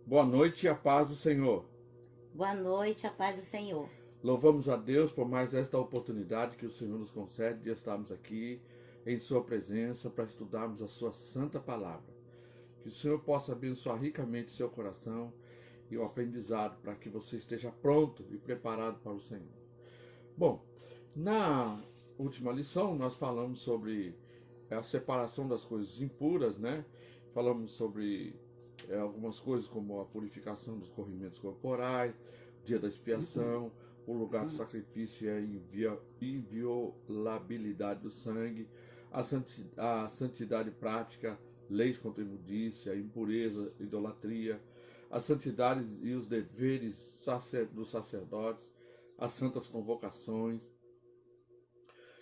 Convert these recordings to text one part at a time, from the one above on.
Boa noite e a paz do Senhor. Boa noite, a paz do Senhor. Louvamos a Deus por mais esta oportunidade que o Senhor nos concede de estarmos aqui em Sua presença para estudarmos a Sua santa palavra. Que o Senhor possa abençoar ricamente seu coração e o aprendizado para que você esteja pronto e preparado para o Senhor. Bom, na última lição nós falamos sobre a separação das coisas impuras, né? Falamos sobre algumas coisas como a purificação dos corrimentos corporais, dia da expiação, o lugar do sacrifício e a inviolabilidade do sangue, a santidade prática, leis contra a imundícia, impureza, idolatria, as santidades e os deveres dos sacerdotes, as santas convocações,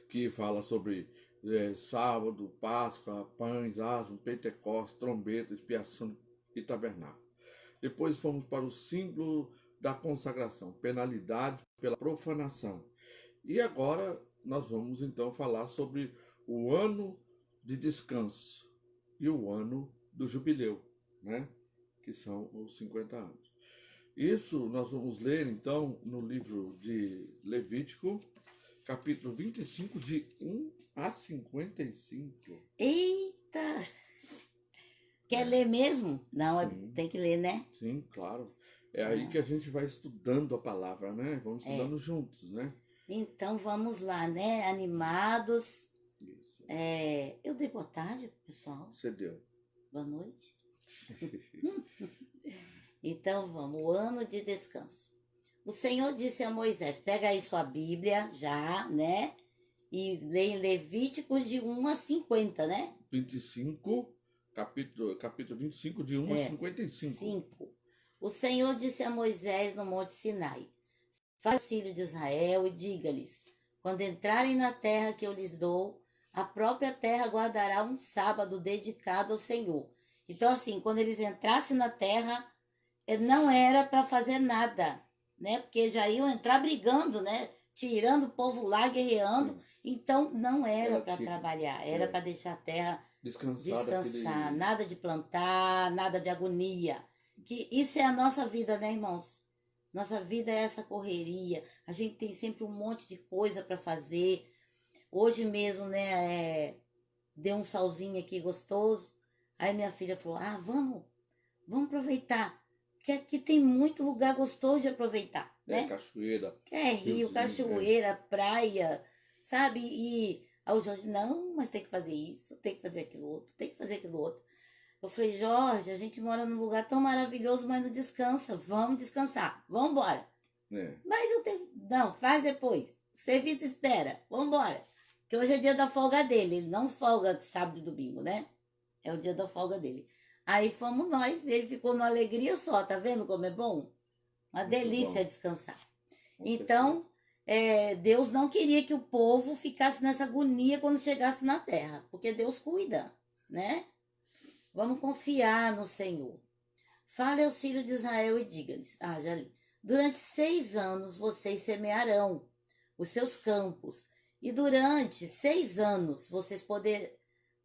que fala sobre sábado, Páscoa, pães, asmo, Pentecostes, trombeta, expiação e tabernáculo. Depois fomos para o símbolo da consagração, penalidades pela profanação. E agora nós vamos então falar sobre o ano de descanso e o ano do jubileu, né? Que são os 50 anos. Isso nós vamos ler então no livro de Levítico, capítulo 25, de 1 a 55. Eita! Quer ler mesmo? Não, Sim, tem que ler, né? sim, claro. É aí que a gente vai estudando a palavra, né? Vamos É. estudando juntos, né? Então vamos lá, né? Animados. Isso. Eu dei boa tarde, pessoal. Você deu. Boa noite. Então vamos, o ano de descanso. O Senhor disse a Moisés: pega aí sua Bíblia já, né? E lê em Levíticos de 1 a 50, né? 25, capítulo 25, de 1 a 55. 5. O Senhor disse a Moisés no Monte Sinai: fale aos filhos de Israel e diga-lhes: quando entrarem na terra que eu lhes dou, a própria terra guardará um sábado dedicado ao Senhor. Então, assim, quando eles entrassem na terra, não era para fazer nada, né? Porque já iam entrar brigando, né? Tirando o povo lá, guerreando. Sim. Então, não era Ela para tinha que trabalhar, era para deixar a terra descansar descansar, daquele. nada de plantar, nada de agonia. Que isso é a nossa vida, né, irmãos? Nossa vida é essa correria. A gente tem sempre um monte de coisa para fazer. Hoje mesmo, né, deu um solzinho aqui gostoso. Aí minha filha falou: "Ah, vamos aproveitar, porque aqui tem muito lugar gostoso de aproveitar, né? Cachoeira, É rio, riozinho, cachoeira, praia, sabe? E aí o Jorge, não, mas tem que fazer isso, tem que fazer aquilo outro, tem que fazer aquilo outro. Eu falei: Jorge, a gente mora num lugar tão maravilhoso, mas não descansa. Vamos descansar, vamos embora. né? Mas eu tenho. Não, faz depois. Serviço espera, vamos embora. Porque hoje é dia da folga dele. Ele não folga de sábado e domingo, né? É o dia da folga dele. Aí fomos nós, ele ficou numa alegria só, tá vendo como é bom? Uma Muito delícia bom, descansar. com certeza. Então, Deus não queria que o povo ficasse nessa agonia quando chegasse na terra, porque Deus cuida, né? Vamos confiar no Senhor. Fale aos filhos de Israel e diga-lhes: já li. Durante 6 anos vocês semearão os seus campos, e durante 6 anos vocês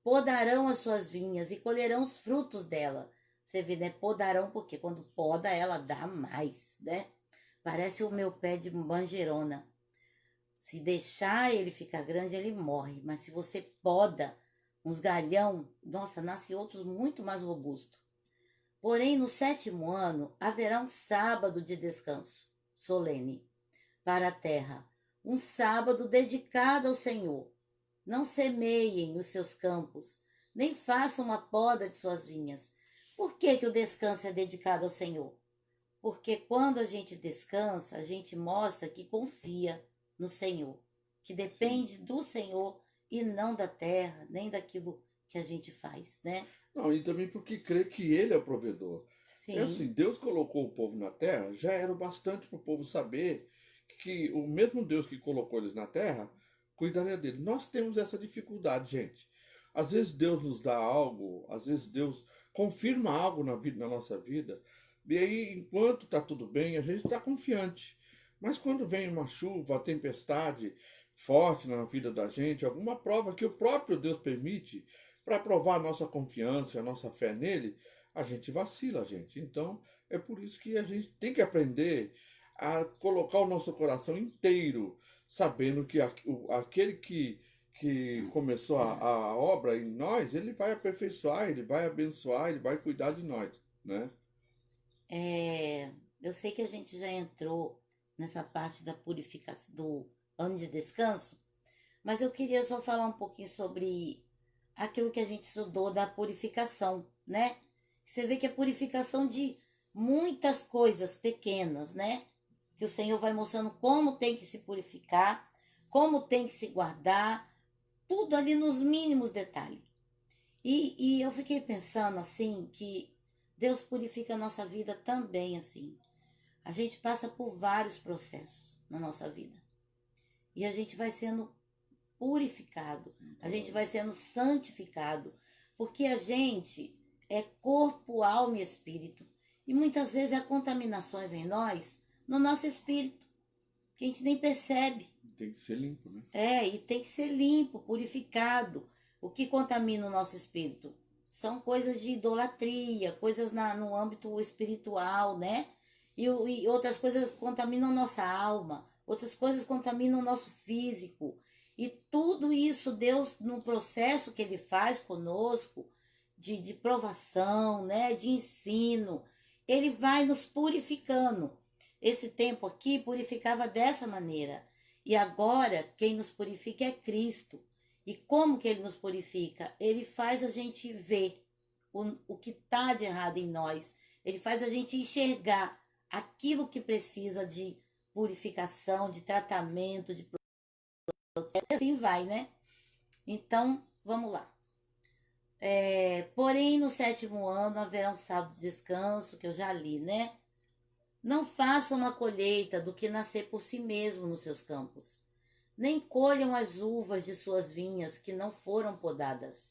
podarão as suas vinhas e colherão os frutos dela. Você vê, né? Podarão, porque quando poda, ela dá mais, né? Parece o meu pé de manjerona. Se deixar ele ficar grande, ele morre. Mas se você poda uns galhão, nossa, nasce outros muito mais robustos. Porém, no 7º ano haverá um sábado de descanso solene para a terra, um sábado dedicado ao Senhor. Não semeiem os seus campos, nem façam a poda de suas vinhas. Por que o descanso é dedicado ao Senhor? Porque quando a gente descansa, a gente mostra que confia no Senhor, que Sim. depende do Senhor e não da terra, nem daquilo que a gente faz, né? Não, e também porque crê que ele é o provedor. É assim, Sim, Deus colocou o povo na terra, já era o bastante para o povo saber que o mesmo Deus que colocou eles na terra cuidaria dele. Nós temos essa dificuldade, gente. Às vezes Deus nos dá algo, às vezes Deus confirma algo na vida, na nossa vida, e aí, enquanto está tudo bem, a gente está confiante. Mas quando vem uma chuva, uma tempestade forte na vida da gente, alguma prova que o próprio Deus permite, para provar a nossa confiança, a nossa fé nele, a gente vacila, gente. Então, é por isso que a gente tem que aprender a colocar o nosso coração inteiro, sabendo que aquele que começou a obra em nós, ele vai aperfeiçoar, ele vai abençoar, ele vai cuidar de nós, né? Eu sei que a gente já entrou nessa parte da purificação do ano de descanso, mas eu queria só falar um pouquinho sobre aquilo que a gente estudou da purificação, né? Você vê que é purificação de muitas coisas pequenas, né? Que o Senhor vai mostrando como tem que se purificar, como tem que se guardar, tudo ali nos mínimos detalhes. E eu fiquei pensando assim que Deus purifica a nossa vida também assim. A gente passa por vários processos na nossa vida. E a gente vai sendo purificado, a gente vai sendo santificado, porque a gente é corpo, alma e espírito. E muitas vezes há contaminações em nós, no nosso espírito, que a gente nem percebe. Tem que ser limpo, né? E tem que ser limpo, purificado. O que contamina o nosso espírito? São coisas de idolatria, coisas no âmbito espiritual, né? E outras coisas contaminam nossa alma, outras coisas contaminam o nosso físico. E tudo isso, Deus, no processo que Ele faz conosco, de provação, né? De ensino, Ele vai nos purificando. Esse tempo aqui purificava dessa maneira. E agora, quem nos purifica é Cristo. E como que Ele nos purifica? Ele faz a gente ver o que está de errado em nós. Ele faz a gente enxergar aquilo que precisa de purificação, de tratamento, de processo. Assim vai, né? Então, vamos lá. Porém, no 7º ano haverá um sábado de descanso, que eu já li, né? Não façam a colheita do que nascer por si mesmo nos seus campos, nem colham as uvas de suas vinhas que não foram podadas.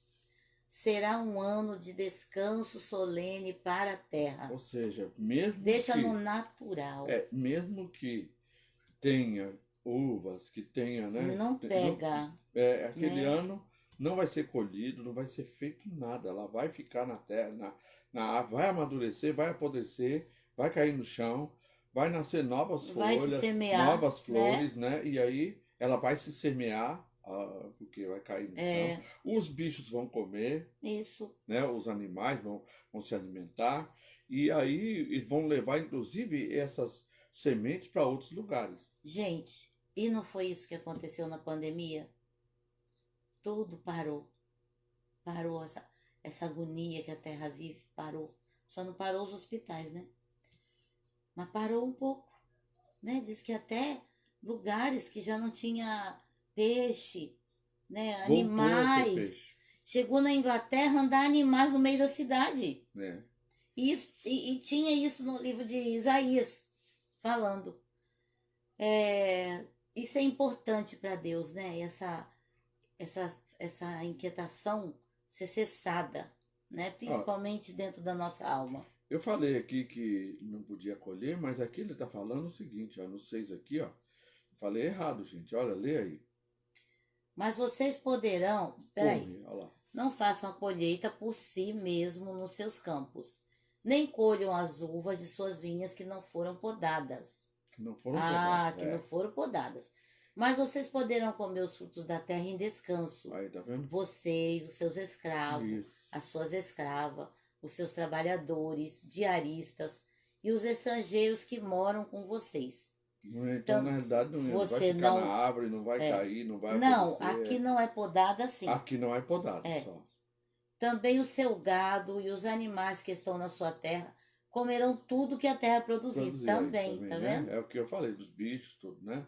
Será um ano de descanso solene para a terra. Ou seja, mesmo Deixa que no natural. mesmo que tenha uvas, que tenha, né? Não pega, Aquele né? ano não vai ser colhido, não vai ser feito nada. Ela vai ficar na terra, vai amadurecer, vai apodrecer, vai cair no chão, vai nascer novas Vai se folhas, semear, novas né? flores, né? E aí ela vai se semear, porque vai cair no chão. Os bichos vão comer, Isso. né? Os animais vão se alimentar. E aí eles vão levar, inclusive, essas sementes para outros lugares. Gente, e não foi isso que aconteceu na pandemia? Tudo parou. Parou essa agonia que a terra vive, parou. Só não parou os hospitais, né? Mas parou um pouco, né? Diz que até lugares que já não tinha peixe, né? Voltou a ter peixe. Animais. Chegou na Inglaterra andar animais no meio da cidade. Né? E tinha isso no livro de Isaías, falando. Isso é importante para Deus, né? Essa inquietação ser cessada, né? Ó, Principalmente dentro da nossa alma. eu falei aqui que não podia colher, mas aqui ele está falando o seguinte, ó, no 6 aqui, ó. Falei errado, gente. Olha, lê aí. Mas vocês poderão, peraí, Come, olha lá. não façam a colheita por si mesmo nos seus campos, nem colham as uvas de suas vinhas que não foram podadas. Que não foram podadas. Que não foram podadas. Mas vocês poderão comer os frutos da terra em descanso. Aí, tá vendo? Vocês, os seus escravos, Isso. as suas escravas, os seus trabalhadores, diaristas e os estrangeiros que moram com vocês. Então, na realidade, não vai Você ficar não. na árvore, não vai cair, não vai Não, apodrecer. aqui não é podada assim. Aqui não é podado, só. Também o seu gado e os animais que estão na sua terra comerão tudo que a terra produzir. Também, tá né? vendo? É o que eu falei, dos bichos, tudo, né?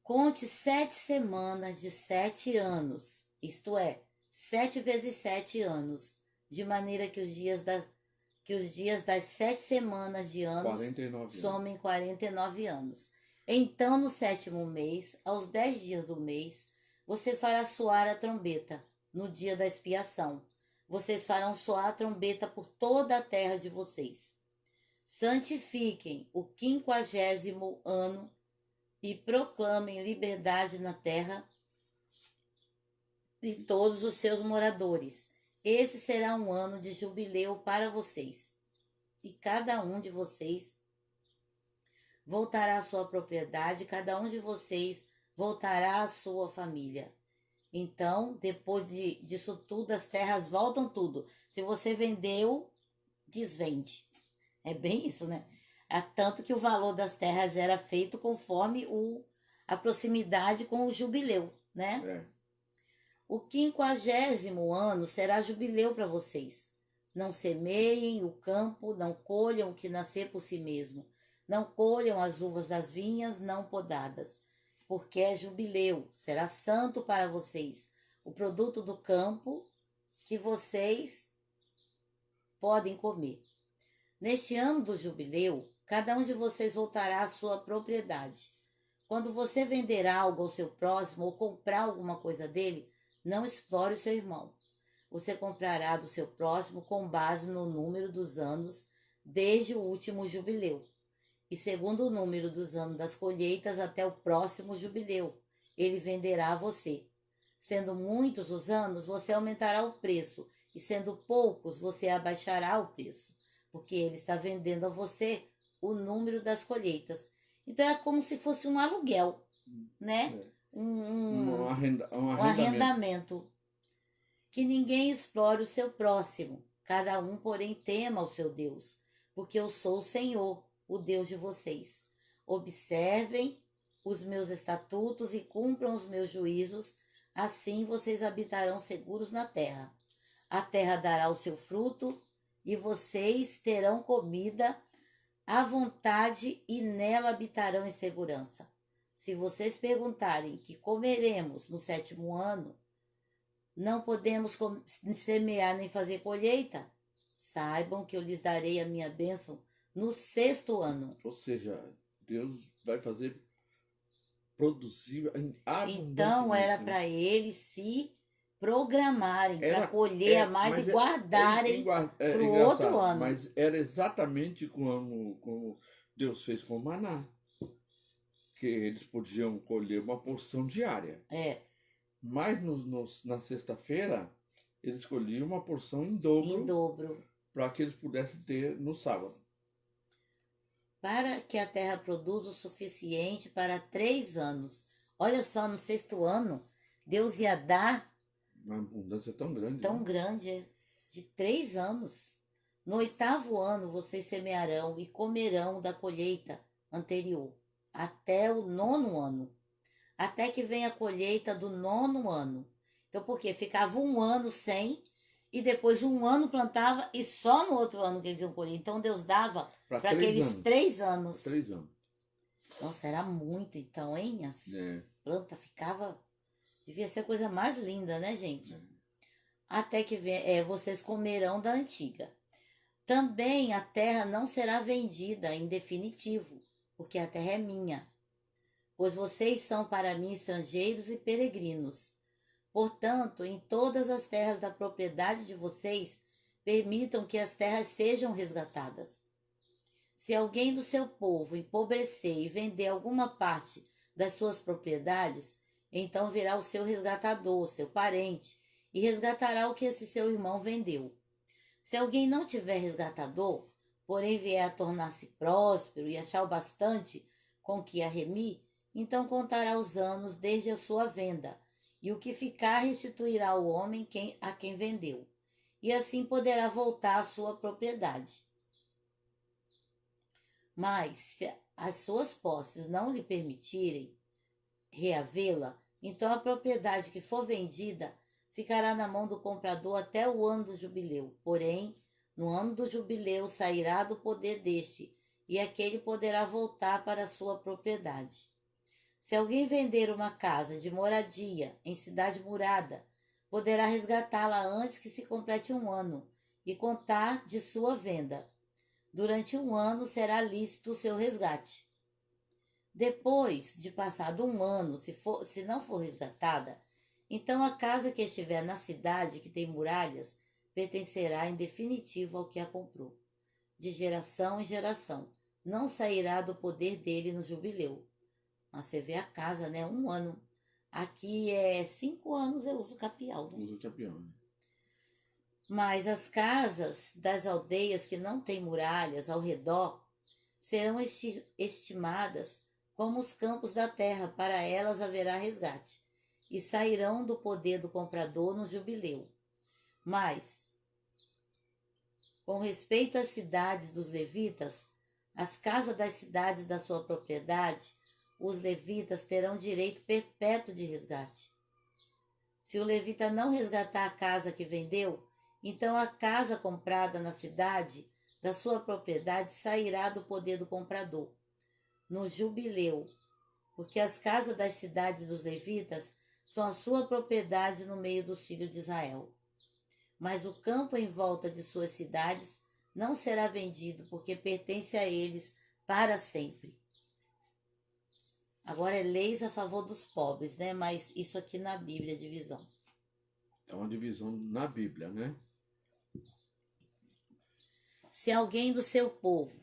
Conte 7 semanas de 7 anos, isto é, 7 vezes 7 anos, de maneira que os dias das 7 semanas de anos 49 somem 49 anos. Então, no 7º mês, aos 10 dias do mês, você fará soar a trombeta, no dia da expiação. Vocês farão soar a trombeta por toda a terra de vocês. Santifiquem o 50º ano e proclamem liberdade na terra de todos os seus moradores. Esse será um ano de jubileu para vocês. E cada um de vocês voltará à sua propriedade, cada um de vocês voltará à sua família. Então, depois disso tudo, as terras voltam tudo. Se você vendeu, desvende. É bem isso, né? Tanto que o valor das terras era feito conforme a proximidade com o jubileu, né? É. O 50º ano será jubileu para vocês. Não semeiem o campo, não colham o que nascer por si mesmo. Não colham as uvas das vinhas não podadas, porque é jubileu, será santo para vocês. O produto do campo que vocês podem comer. Neste ano do jubileu, cada um de vocês voltará à sua propriedade. Quando você vender algo ao seu próximo ou comprar alguma coisa dele, não explore o seu irmão. Você comprará do seu próximo com base no número dos anos desde o último jubileu, e segundo o número dos anos das colheitas até o próximo jubileu, ele venderá a você. Sendo muitos os anos, você aumentará o preço, e sendo poucos, você abaixará o preço, porque ele está vendendo a você o número das colheitas. Então é como se fosse um aluguel, né? É. Um Um arrendamento. Que ninguém explore o seu próximo, cada um, porém, tema o seu Deus, porque eu sou o Senhor, o Deus de vocês. Observem os meus estatutos e cumpram os meus juízos, assim vocês habitarão seguros na terra. A terra dará o seu fruto e vocês terão comida à vontade e nela habitarão em segurança. Se vocês perguntarem que comeremos no 7º ano, não podemos semear nem fazer colheita, saibam que eu lhes darei a minha bênção no 6º ano. Ou seja, Deus vai fazer produzir Então era abundantemente. para eles se programarem para Era, colher a mais e guardarem para o outro ano. Mas era exatamente como Deus fez com o maná. Que eles podiam colher uma porção diária. É, Mas na sexta-feira, eles colhiam uma porção em em dobro dobro. para que eles pudessem ter no sábado. Para que a terra produza o suficiente para 3 anos. Olha só, no 6º ano, Deus ia dar Uma abundância tão grande. tão né? grande, de 3 anos. No 8º ano, vocês semearão e comerão da colheita anterior, até o 9º ano, até que venha a colheita do 9º ano. Então, por quê? Ficava um ano sem, e depois um ano plantava, e só no outro ano que eles iam colher. Então, Deus dava para aqueles 3 anos. 3 anos. Nossa, era muito então, hein? As planta ficava... Devia ser a coisa mais linda, né, gente? Até que vocês comerão da antiga. Também a terra não será vendida em definitivo, porque a terra é minha, pois vocês são para mim estrangeiros e peregrinos. Portanto, em todas as terras da propriedade de vocês, permitam que as terras sejam resgatadas. Se alguém do seu povo empobrecer e vender alguma parte das suas propriedades, então virá o seu resgatador, seu parente, e resgatará o que esse seu irmão vendeu. Se alguém não tiver resgatador, porém vier a tornar-se próspero e achar o bastante com que arremir, então contará os anos desde a sua venda, e o que ficar restituirá ao homem a quem vendeu, e assim poderá voltar à sua propriedade. Mas, se as suas posses não lhe permitirem reavê-la, então a propriedade que for vendida ficará na mão do comprador até o ano do jubileu. Porém, no ano do jubileu sairá do poder deste, e aquele poderá voltar para a sua propriedade. Se alguém vender uma casa de moradia em cidade murada, poderá resgatá-la antes que se complete um ano e contar de sua venda. Durante um ano será lícito o seu resgate. Depois de passado um ano, se não for resgatada, então a casa que estiver na cidade que tem muralhas pertencerá em definitivo ao que a comprou. De geração em geração, não sairá do poder dele no jubileu. Mas você vê a casa, né? 1 ano. Aqui é 5 anos eu uso capial. Né? Usa capião. Mas as casas das aldeias que não têm muralhas ao redor serão estimadas como os campos da terra, para elas haverá resgate, e sairão do poder do comprador no jubileu. Mas, com respeito às cidades dos levitas, as casas das cidades da sua propriedade, os levitas terão direito perpétuo de resgate. Se o levita não resgatar a casa que vendeu, então a casa comprada na cidade da sua propriedade sairá do poder do comprador, no jubileu, porque as casas das cidades dos levitas são a sua propriedade no meio dos filhos de Israel. Mas o campo em volta de suas cidades não será vendido, porque pertence a eles para sempre. Agora é leis a favor dos pobres, né? Mas isso aqui na Bíblia, divisão. É uma divisão na Bíblia, né? Se alguém do seu povo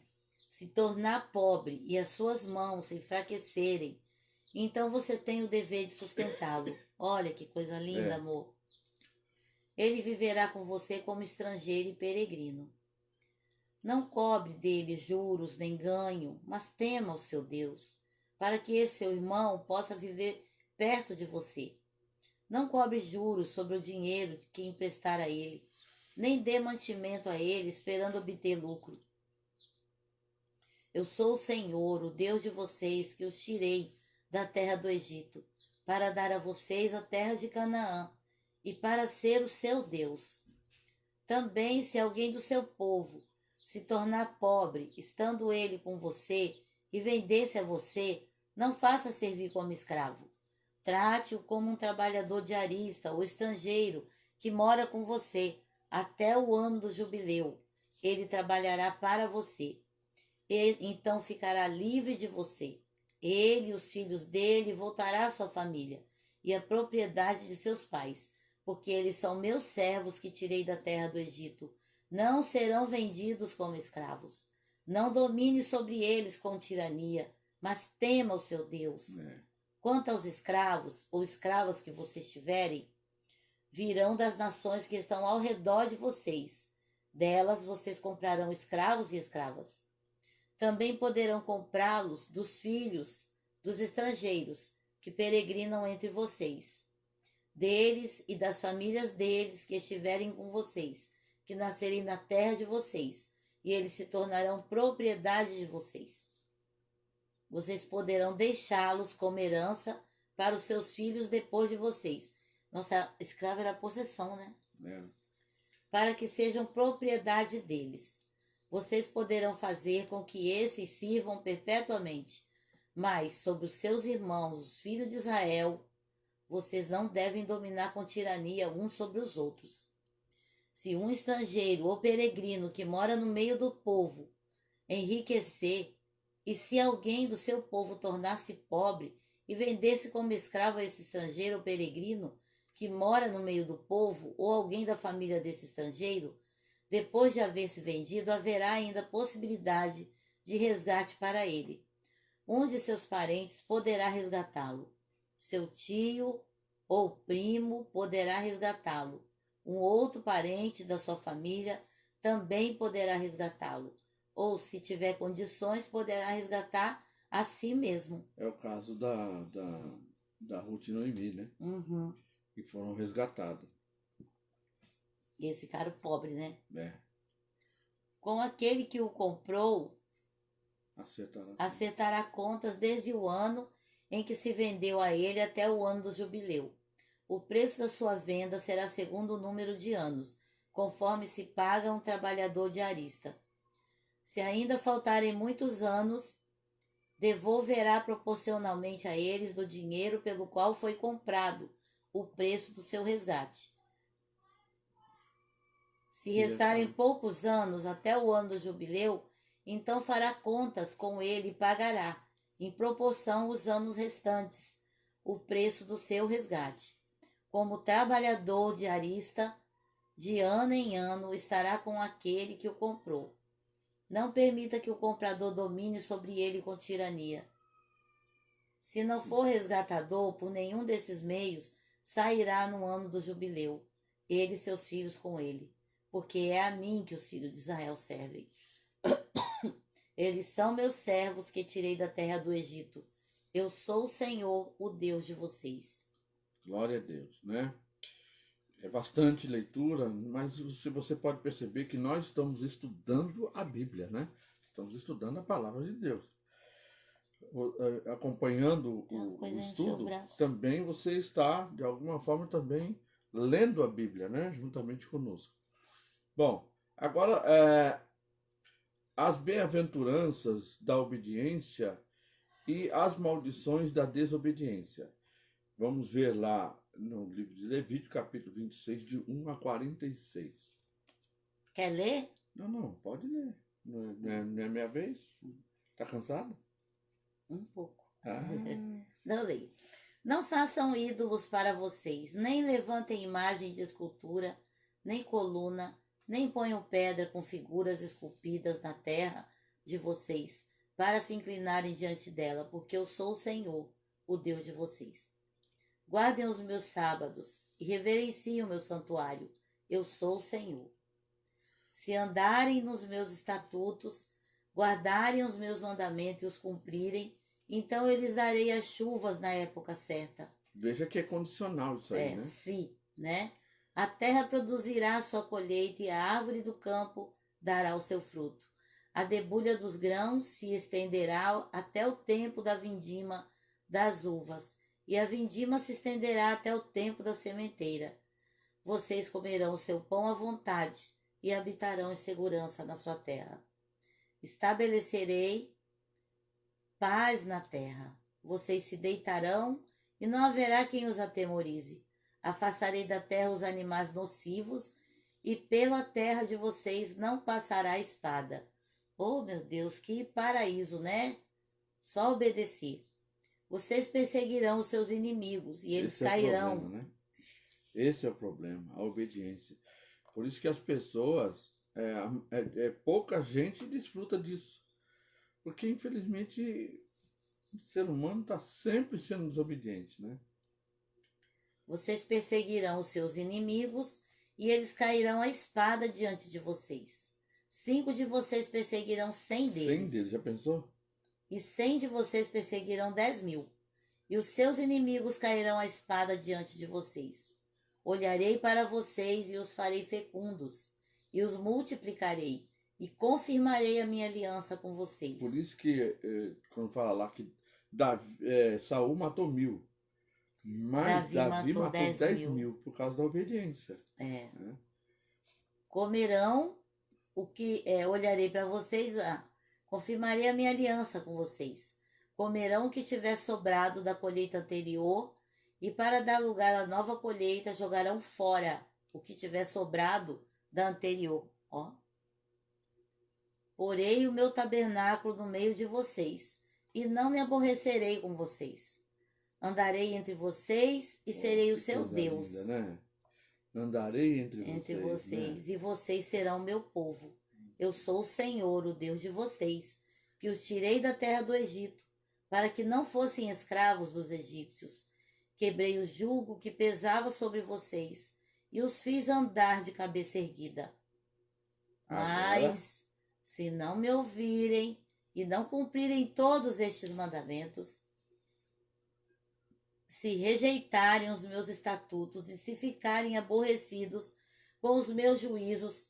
se tornar pobre e as suas mãos se enfraquecerem, então você tem o dever de sustentá-lo. Olha que coisa linda, amor. Ele viverá com você como estrangeiro e peregrino. Não cobre dele juros nem ganho, mas tema o seu Deus, para que esse seu irmão possa viver perto de você. Não cobre juros sobre o dinheiro que emprestar a ele, nem dê mantimento a ele esperando obter lucro. Eu sou o Senhor, o Deus de vocês, que os tirei da terra do Egito, para dar a vocês a terra de Canaã, e para ser o seu Deus. Também, se alguém do seu povo se tornar pobre, estando ele com você, e vender-se a você, não faça servir como escravo. Trate-o como um trabalhador diarista ou estrangeiro que mora com você até o ano do jubileu. Ele trabalhará para você. Ele então ficará livre de você. Ele e os filhos dele voltará à sua família e à propriedade de seus pais, porque eles são meus servos que tirei da terra do Egito. Não serão vendidos como escravos. Não domine sobre eles com tirania, mas tema o seu Deus. Quanto aos escravos ou escravas que vocês tiverem, virão das nações que estão ao redor de vocês. Delas vocês comprarão escravos e escravas. Também poderão comprá-los dos filhos dos estrangeiros que peregrinam entre vocês, deles e das famílias deles que estiverem com vocês, que nascerem na terra de vocês, e eles se tornarão propriedade de vocês. Vocês poderão deixá-los como herança para os seus filhos depois de vocês. Nossa, escravo era possessão, né? Para que sejam propriedade deles. Vocês poderão fazer com que esses sirvam perpetuamente, mas sobre os seus irmãos, os filhos de Israel, vocês não devem dominar com tirania uns sobre os outros. Se um estrangeiro ou peregrino que mora no meio do povo enriquecer, e se alguém do seu povo tornar-se pobre e vender-se como escravo a esse estrangeiro ou peregrino que mora no meio do povo, ou alguém da família desse estrangeiro, depois de haver se vendido, haverá ainda possibilidade de resgate para ele. Um de seus parentes poderá resgatá-lo. Seu tio ou primo poderá resgatá-lo. Um outro parente da sua família também poderá resgatá-lo. Ou, se tiver condições, poderá resgatar a si mesmo. É o caso da Ruth e Noemi, né? Que foram resgatados. E esse cara pobre, né? É. Com aquele que o comprou, acertará contas desde o ano em que se vendeu a ele até o ano do jubileu. O preço da sua venda será segundo o número de anos, conforme se paga a um trabalhador diarista. Se ainda faltarem muitos anos, devolverá proporcionalmente a eles do dinheiro pelo qual foi comprado o preço do seu resgate. Se restarem poucos anos até o ano do jubileu, então fará contas com ele e pagará, em proporção os anos restantes, o preço do seu resgate. Como trabalhador diarista, de ano em ano estará com aquele que o comprou. Não permita que o comprador domine sobre ele com tirania. Se não for resgatador por nenhum desses meios, sairá no ano do jubileu, ele e seus filhos com ele. porque é a mim que os filhos de Israel servem. Eles são meus servos que tirei da terra do Egito. Eu sou o Senhor, o Deus de vocês. Glória a Deus, né? É bastante leitura, mas você pode perceber que nós estamos estudando a Bíblia, né? Estamos estudando a palavra de Deus. Acompanhando o estudo, também você está, de alguma forma, também lendo a Bíblia, né? Juntamente conosco. Bom, agora, as bem-aventuranças da obediência e as maldições da desobediência. Vamos ver lá no livro de Levítico, capítulo 26, de 1 a 46. Quer ler? Não, pode ler. Não é minha vez? Tá cansado? Um pouco. Ah. Não leio. Não façam ídolos para vocês, nem levantem imagem de escultura, nem coluna, nem ponham pedra com figuras esculpidas na terra de vocês, para se inclinarem diante dela, porque eu sou o Senhor, o Deus de vocês. Guardem os meus sábados e reverenciem o meu santuário. Eu sou o Senhor. Se andarem nos meus estatutos, guardarem os meus mandamentos e os cumprirem, então eu lhes darei as chuvas na época certa. Veja que é condicional isso aí, né? Sim, né? A terra produzirá a sua colheita e a árvore do campo dará o seu fruto. A debulha dos grãos se estenderá até o tempo da vindima das uvas, e a vindima se estenderá até o tempo da sementeira. Vocês comerão o seu pão à vontade e habitarão em segurança na sua terra. Estabelecerei paz na terra. Vocês se deitarão e não haverá quem os atemorize. Afastarei da terra os animais nocivos e pela terra de vocês não passará a espada. Oh, meu Deus, que paraíso, né? Só obedecer. Vocês perseguirão os seus inimigos e eles cairão. É o problema, né? Esse é o problema, a obediência. Por isso que as pessoas, pouca gente desfruta disso. Porque, infelizmente, o ser humano está sempre sendo desobediente, né? Vocês perseguirão os seus inimigos e eles cairão à espada diante de vocês. 5 de vocês perseguirão 100 deles. 100 deles, já pensou? E 100 de vocês perseguirão 10.000. E os seus inimigos cairão à espada diante de vocês. Olharei para vocês e os farei fecundos, e os multiplicarei, e confirmarei a minha aliança com vocês. Por isso que, quando fala lá que Saul matou 1.000, mas Davi matou 10.000 por causa da obediência. Né? Comerão o que olharei para vocês, confirmarei a minha aliança com vocês. Comerão o que tiver sobrado da colheita anterior, e para dar lugar à nova colheita jogarão fora o que tiver sobrado da anterior. Porei o meu tabernáculo no meio de vocês, e não me aborrecerei com vocês. Andarei entre vocês e serei o seu Deus. Linda, né? Andarei entre vocês, né? E vocês serão meu povo. Eu sou o Senhor, o Deus de vocês, que os tirei da terra do Egito, para que não fossem escravos dos egípcios. Quebrei o jugo que pesava sobre vocês e os fiz andar de cabeça erguida. Mas, se não me ouvirem e não cumprirem todos estes mandamentos, se rejeitarem os meus estatutos e se ficarem aborrecidos com os meus juízos,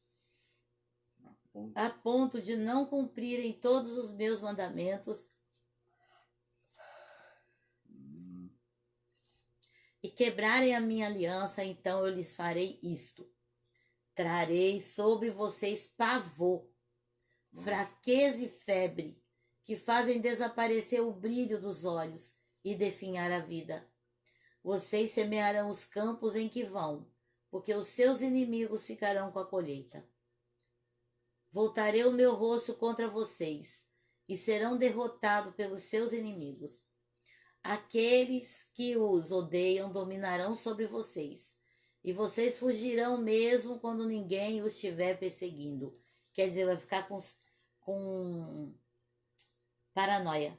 a ponto de não cumprirem todos os meus mandamentos e quebrarem a minha aliança, então eu lhes farei isto. Trarei sobre vocês pavor, fraqueza e febre, que fazem desaparecer o brilho dos olhos e definhar a vida. Vocês semearão os campos em que vão, porque os seus inimigos ficarão com a colheita. Voltarei o meu rosto contra vocês, e serão derrotados pelos seus inimigos. Aqueles que os odeiam dominarão sobre vocês, e vocês fugirão mesmo quando ninguém os estiver perseguindo. Quer dizer, vai ficar com paranoia.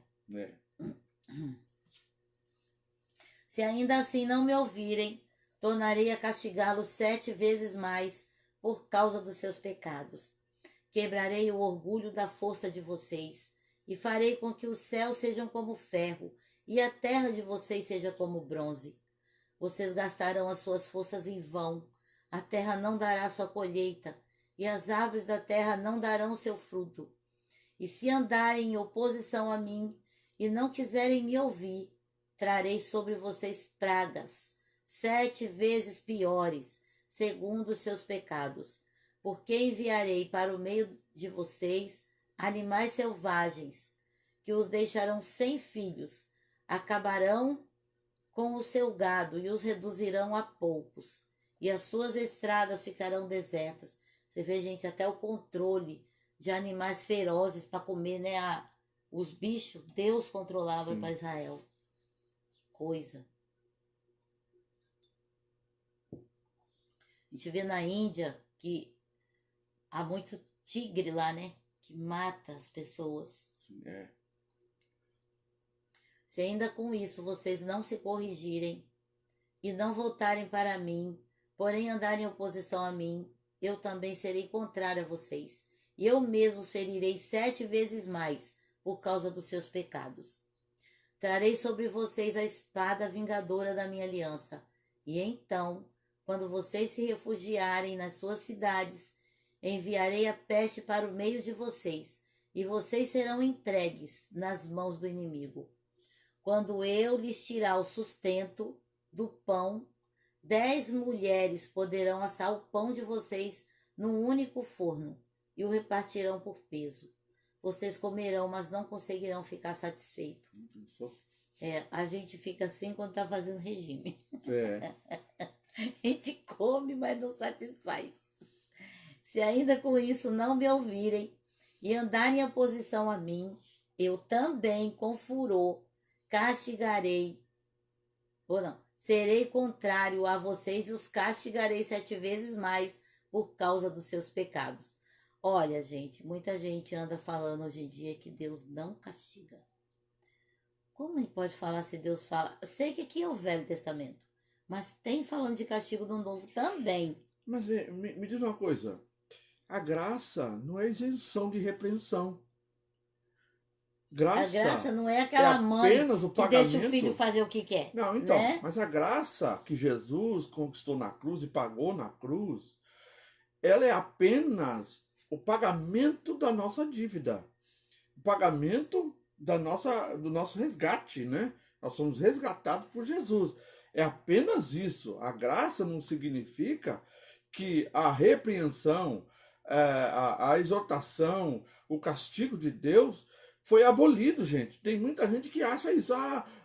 Se ainda assim não me ouvirem, tornarei a castigá-los 7 vezes mais por causa dos seus pecados. Quebrarei o orgulho da força de vocês, e farei com que os céus sejam como ferro, e a terra de vocês seja como bronze. Vocês gastarão as suas forças em vão, a terra não dará sua colheita, e as árvores da terra não darão seu fruto. E se andarem em oposição a mim, e não quiserem me ouvir, trarei sobre vocês pragas, 7 vezes piores, segundo os seus pecados, porque enviarei para o meio de vocês animais selvagens, que os deixarão sem filhos, acabarão com o seu gado e os reduzirão a poucos, e as suas estradas ficarão desertas. Você vê, gente, até o controle de animais ferozes para comer, né? Os bichos, Deus controlava para Israel. Que coisa. A gente vê na Índia que há muito tigre lá, né? Que mata as pessoas. Sim, Se ainda com isso vocês não se corrigirem e não voltarem para mim, porém andarem em oposição a mim, eu também serei contrário a vocês. E eu mesmo os ferirei 7 vezes mais por causa dos seus pecados. Trarei sobre vocês a espada vingadora da minha aliança. E então, quando vocês se refugiarem nas suas cidades, enviarei a peste para o meio de vocês, e vocês serão entregues nas mãos do inimigo. Quando eu lhes tirar o sustento do pão, 10 mulheres poderão assar o pão de vocês num único forno e o repartirão por peso. Vocês comerão, mas não conseguirão ficar satisfeitos. A gente fica assim quando está fazendo regime. A gente come, mas não satisfaz. Se ainda com isso não me ouvirem e andarem em oposição a mim, eu também, com furor, castigarei, serei contrário a vocês e os castigarei 7 vezes mais por causa dos seus pecados. Olha, gente, muita gente anda falando hoje em dia que Deus não castiga. Como ele pode falar se Deus fala? Sei que aqui é o Velho Testamento, mas tem falando de castigo no Novo também. Mas me diz uma coisa, a graça não é isenção de repreensão. A graça não é aquela mãe que deixa o filho fazer o que quer. Não, então, né? Mas a graça que Jesus conquistou na cruz e pagou na cruz, ela é apenas o pagamento da nossa dívida, o pagamento do nosso resgate, né? Nós somos resgatados por Jesus. É apenas isso. A graça não significa que a repreensão, a exortação, o castigo de Deus foi abolido, gente. Tem muita gente que acha isso.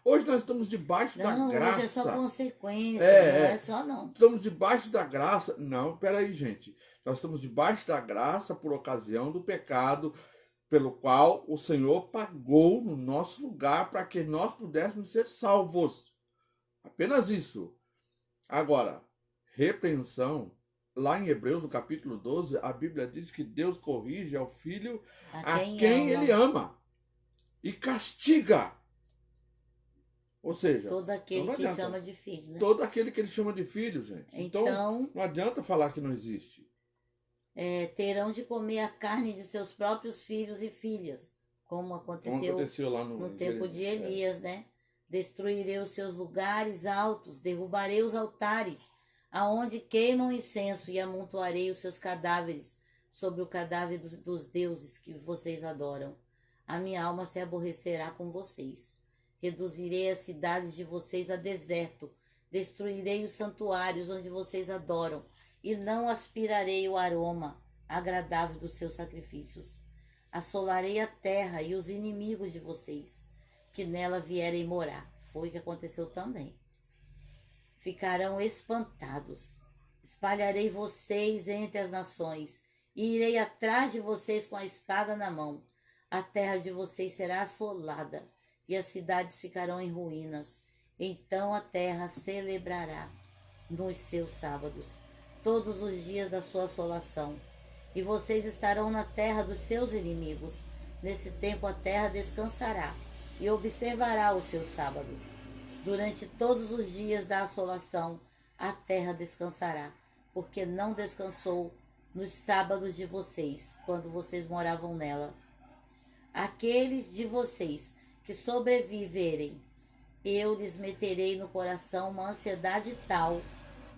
Hoje nós estamos debaixo da graça. Hoje é só consequência, não é só não. Estamos debaixo da graça. Não, peraí, gente. Nós estamos debaixo da graça por ocasião do pecado pelo qual o Senhor pagou no nosso lugar para que nós pudéssemos ser salvos. Apenas isso. Agora, repreensão, lá em Hebreus, no capítulo 12, a Bíblia diz que Deus corrige ao filho a quem ele ama e castiga. Ou seja, todo aquele que chama de filho, né? Todo aquele que ele chama de filho, gente. Então não adianta falar que não existe. Terão de comer a carne de seus próprios filhos e filhas, como aconteceu lá no tempo de Elias, né? Destruirei os seus lugares altos, derrubarei os altares, aonde queimam incenso, e amontoarei os seus cadáveres sobre o cadáver dos deuses que vocês adoram. A minha alma se aborrecerá com vocês. Reduzirei as cidades de vocês a deserto, destruirei os santuários onde vocês adoram, e não aspirarei o aroma agradável dos seus sacrifícios. Assolarei a terra e os inimigos de vocês, que nela vierem morar. Foi o que aconteceu também. Ficarão espantados. Espalharei vocês entre as nações, e irei atrás de vocês com a espada na mão. A terra de vocês será assolada, e as cidades ficarão em ruínas. Então a terra celebrará nos seus sábados todos os dias da sua assolação, e vocês estarão na terra dos seus inimigos. Nesse tempo a terra descansará e observará os seus sábados. Durante todos os dias da assolação a terra descansará, porque não descansou nos sábados de vocês, quando vocês moravam nela. Aqueles de vocês que sobreviverem, eu lhes meterei no coração uma ansiedade tal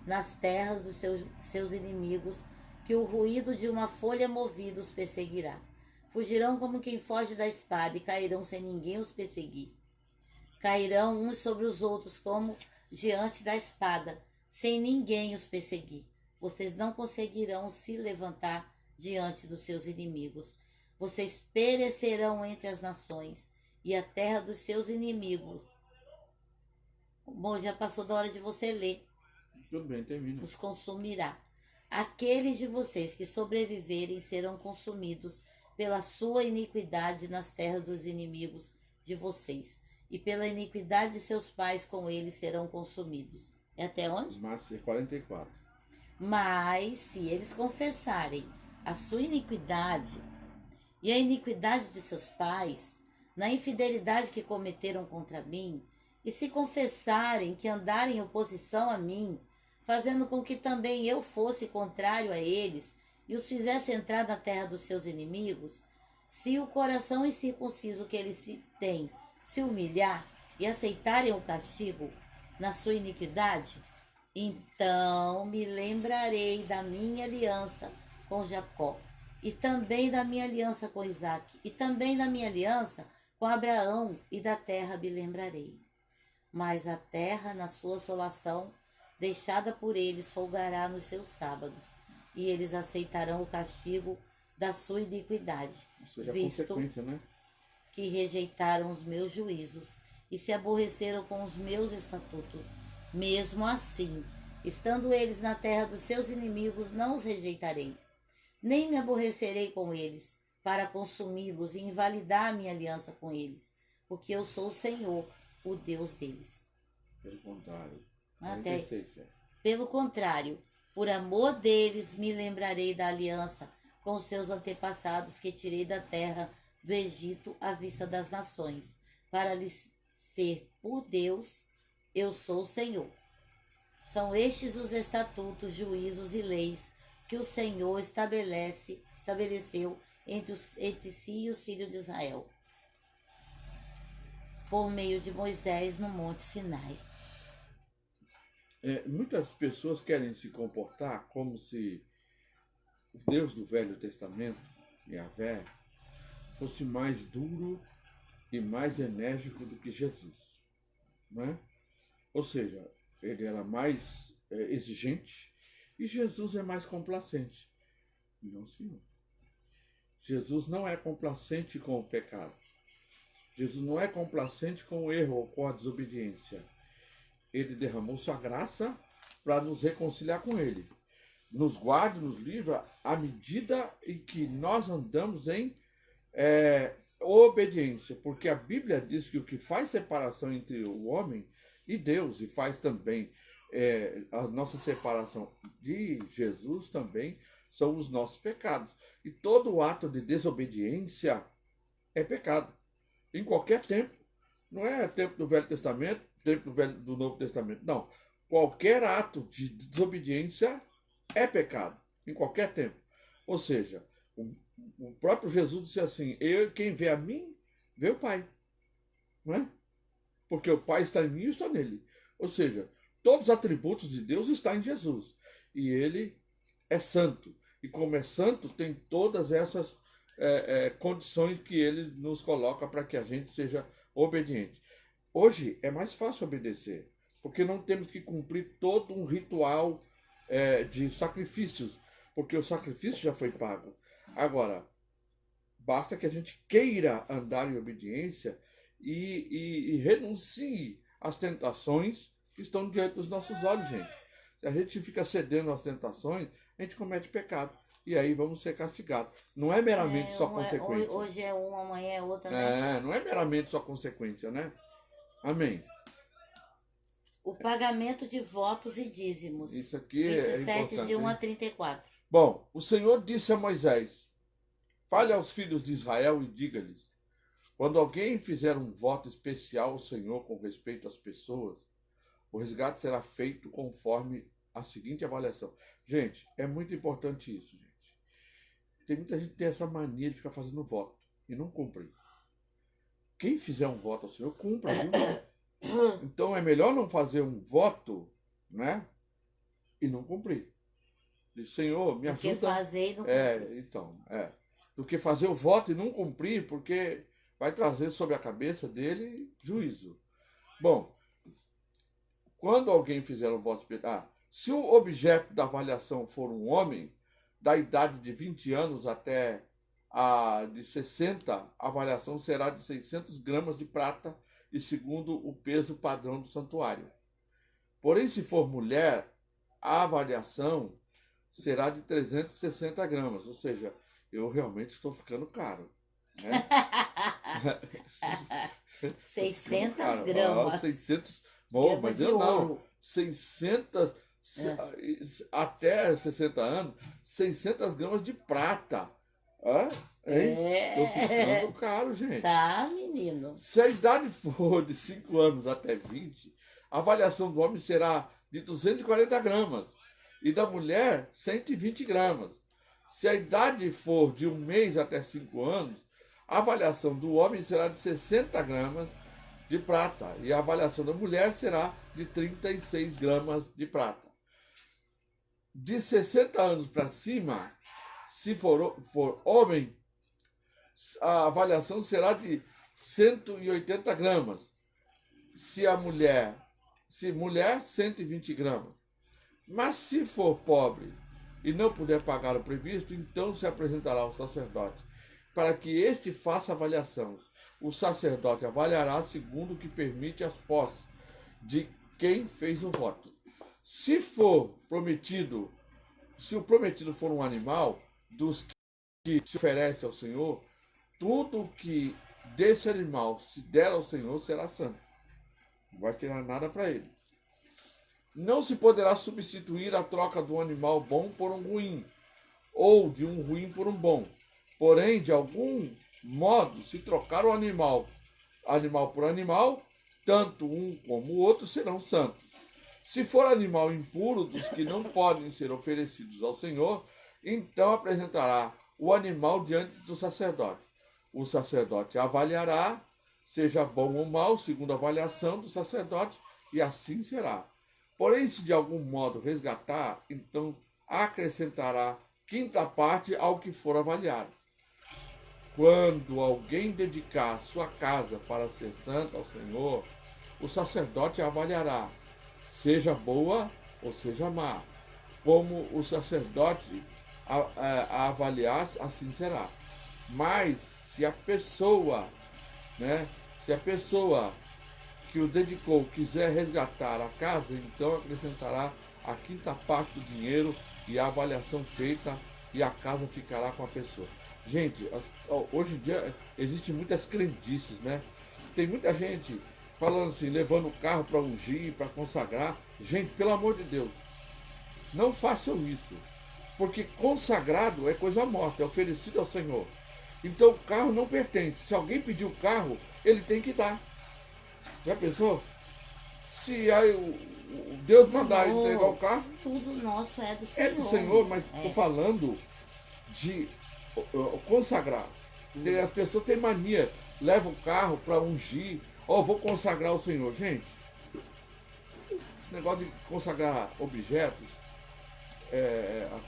nas terras dos seus inimigos, que o ruído de uma folha movida os perseguirá. Fugirão como quem foge da espada e cairão sem ninguém os perseguir. Cairão uns sobre os outros como diante da espada, sem ninguém os perseguir. Vocês não conseguirão se levantar diante dos seus inimigos. Vocês perecerão entre as nações, e a terra dos seus inimigos. Bom, já passou da hora de você ler. Tudo bem, termina. Os consumirá. Aqueles de vocês que sobreviverem serão consumidos pela sua iniquidade nas terras dos inimigos de vocês, e pela iniquidade de seus pais com eles serão consumidos. É até onde? Mas 44. Mas se eles confessarem a sua iniquidade e a iniquidade de seus pais, na infidelidade que cometeram contra mim, e se confessarem que andarem em oposição a mim, fazendo com que também eu fosse contrário a eles, e os fizesse entrar na terra dos seus inimigos, se o coração incircunciso que eles têm se humilhar e aceitarem o castigo na sua iniquidade, então me lembrarei da minha aliança com Jacó, e também da minha aliança com Isaque, e também da minha aliança com Abraão, e da terra me lembrarei. Mas a terra, na sua assolação, deixada por eles, folgará nos seus sábados, e eles aceitarão o castigo da sua iniquidade, Ou seja, a visto consequência, né? que rejeitaram os meus juízos e se aborreceram com os meus estatutos. Mesmo assim, estando eles na terra dos seus inimigos, não os rejeitarei, nem me aborrecerei com eles, para consumi-los e invalidar a minha aliança com eles, porque eu sou o Senhor, o Deus deles. Pelo contrário. Até, 46, é. pelo contrário, por amor deles me lembrarei da aliança com os seus antepassados que tirei da terra do Egito à vista das nações, para lhes ser por Deus, eu sou o Senhor. São estes os estatutos, juízos e leis que o Senhor estabeleceu entre si e os filhos de Israel, por meio de Moisés no Monte Sinai. Muitas pessoas querem se comportar como se o Deus do Velho Testamento, Yahvé, fosse mais duro e mais enérgico do que Jesus, né? Ou seja, ele era mais exigente e Jesus é mais complacente. Não, senhor. Jesus não é complacente com o pecado. Jesus não é complacente com o erro ou com a desobediência. Ele derramou sua graça para nos reconciliar com ele. Nos guarda, nos livra à medida em que nós andamos em obediência. Porque a Bíblia diz que o que faz separação entre o homem e Deus, e faz também a nossa separação de Jesus também, são os nossos pecados. E todo ato de desobediência é pecado. Em qualquer tempo. Não é tempo do Velho Testamento, tempo do Novo Testamento. Não. Qualquer ato de desobediência é pecado. Em qualquer tempo. Ou seja, o próprio Jesus disse assim: quem vê a mim, vê o Pai. Não é? Porque o Pai está em mim e eu estou nele. Ou seja, todos os atributos de Deus estão em Jesus. E ele é santo. E como é santo, tem todas essas condições que ele nos coloca para que a gente seja obediente. Hoje é mais fácil obedecer, porque não temos que cumprir todo um ritual de sacrifícios, porque o sacrifício já foi pago. Agora, basta que a gente queira andar em obediência e renuncie às tentações que estão diante dos nossos olhos, gente. Se a gente fica cedendo às tentações, a gente comete pecado. E aí vamos ser castigados. Não é meramente só consequência. Hoje é uma, amanhã é outra, né? Não é meramente só consequência, né? Amém. O pagamento de votos e dízimos. Isso aqui 27, importante, de 1 a hein? 34. Bom, o Senhor disse a Moisés: fale aos filhos de Israel e diga-lhes: quando alguém fizer um voto especial ao Senhor com respeito às pessoas, o resgate será feito conforme a seguinte avaliação. Gente, é muito importante isso, gente. tem muita gente que tem essa mania de ficar fazendo voto e não cumpre. Quem fizer um voto ao Senhor, cumpra, viu? Então é melhor não fazer um voto, né? E não cumprir. Diz, Senhor, me ajuda. Porque fazer e não cumprir. Então, do que fazer o voto e não cumprir, porque vai trazer sobre a cabeça dele juízo. Bom, quando alguém fizer um voto espiritual, se o objeto da avaliação for um homem, da idade de 20 anos até a de 60, a avaliação será de 600 gramas de prata e segundo o peso padrão do santuário. Porém, se for mulher, a avaliação será de 360 gramas, ou seja, eu realmente estou ficando caro. Né? 600 Cara, gramas. 600, bom, mas eu não. Ouro. 600, até 60 anos, 600 gramas de prata. Tô ficando caro, gente. Tá, menino. Se a idade for de 5 anos até 20, a avaliação do homem será de 240 gramas e da mulher 120 gramas. Se a idade for de 1 mês até 5 anos, a avaliação do homem será de 60 gramas de prata e a avaliação da mulher será de 36 gramas de prata. De 60 anos para cima, se for homem, a avaliação será de 180 gramas. Se mulher, 120 gramas. Mas se for pobre e não puder pagar o previsto, então se apresentará ao sacerdote, para que este faça a avaliação. O sacerdote avaliará segundo o que permite as posses de quem fez o voto. Se o prometido for um animal, dos que se oferece ao Senhor, tudo que desse animal se der ao Senhor será santo. Não vai tirar nada para ele. Não se poderá substituir a troca de um animal bom por um ruim, ou de um ruim por um bom. Porém, de algum modo, se trocar o animal por animal, tanto um como o outro serão santos. Se for animal impuro dos que não podem ser oferecidos ao Senhor, então apresentará o animal diante do sacerdote. O sacerdote avaliará, seja bom ou mau, segundo a avaliação do sacerdote, e assim será. Porém, se de algum modo resgatar, então acrescentará quinta parte ao que for avaliado. Quando alguém dedicar sua casa para ser santa ao Senhor, o sacerdote avaliará, seja boa ou seja má. Como o sacerdote a avaliar, assim será. Mas se a pessoa que o dedicou quiser resgatar a casa, então acrescentará a quinta parte do dinheiro e a avaliação feita, e a casa ficará com a pessoa. Gente, hoje em dia existem muitas crendices, né? Tem muita gente falando assim, levando o carro para ungir, para consagrar. Gente, pelo amor de Deus, não façam isso, porque consagrado é coisa morta, é oferecido ao Senhor. Então o carro não pertence. Se alguém pedir o carro, ele tem que dar. Já pensou? Se aí o Deus mandar entregar o carro, tudo nosso é do Senhor. É do Senhor, mas estou falando de consagrar. As pessoas têm mania, levam o carro para ungir, vou consagrar o Senhor. Gente, esse negócio de consagrar objetos,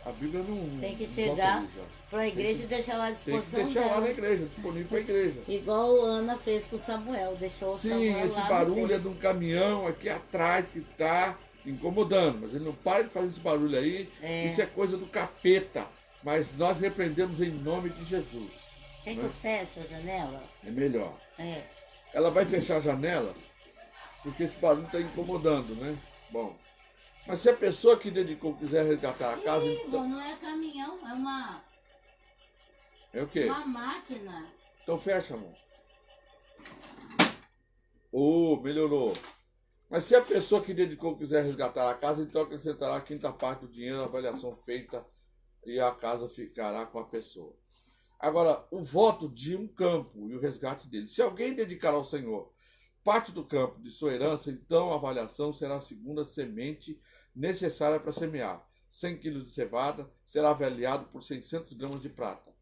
a Bíblia não. Tem que chegar para a igreja e deixar lá à disposição. Tem que deixar lá na igreja, disponível para a igreja. Igual Ana fez com Samuel, deixou o Samuel lá. Sim, esse barulho é de um caminhão aqui atrás que está incomodando, mas ele não para de fazer esse barulho aí. Isso é coisa do capeta, mas nós repreendemos em nome de Jesus. Quer que eu feche a janela? É melhor. Ela vai fechar a janela porque esse barulho está incomodando, né? Bom, mas se a pessoa que dedicou quiser resgatar a casa... Então... não é caminhão, é uma... É o quê? Uma máquina. Então fecha, amor. Melhorou. Mas se a pessoa que dedicou quiser resgatar a casa, então acrescentará a quinta parte do dinheiro na avaliação feita e a casa ficará com a pessoa. Agora, o voto de um campo e o resgate dele. Se alguém dedicar ao Senhor parte do campo de sua herança, então a avaliação será a segunda semente necessária para semear. 100 quilos de cevada será avaliado por 600 gramas de prata.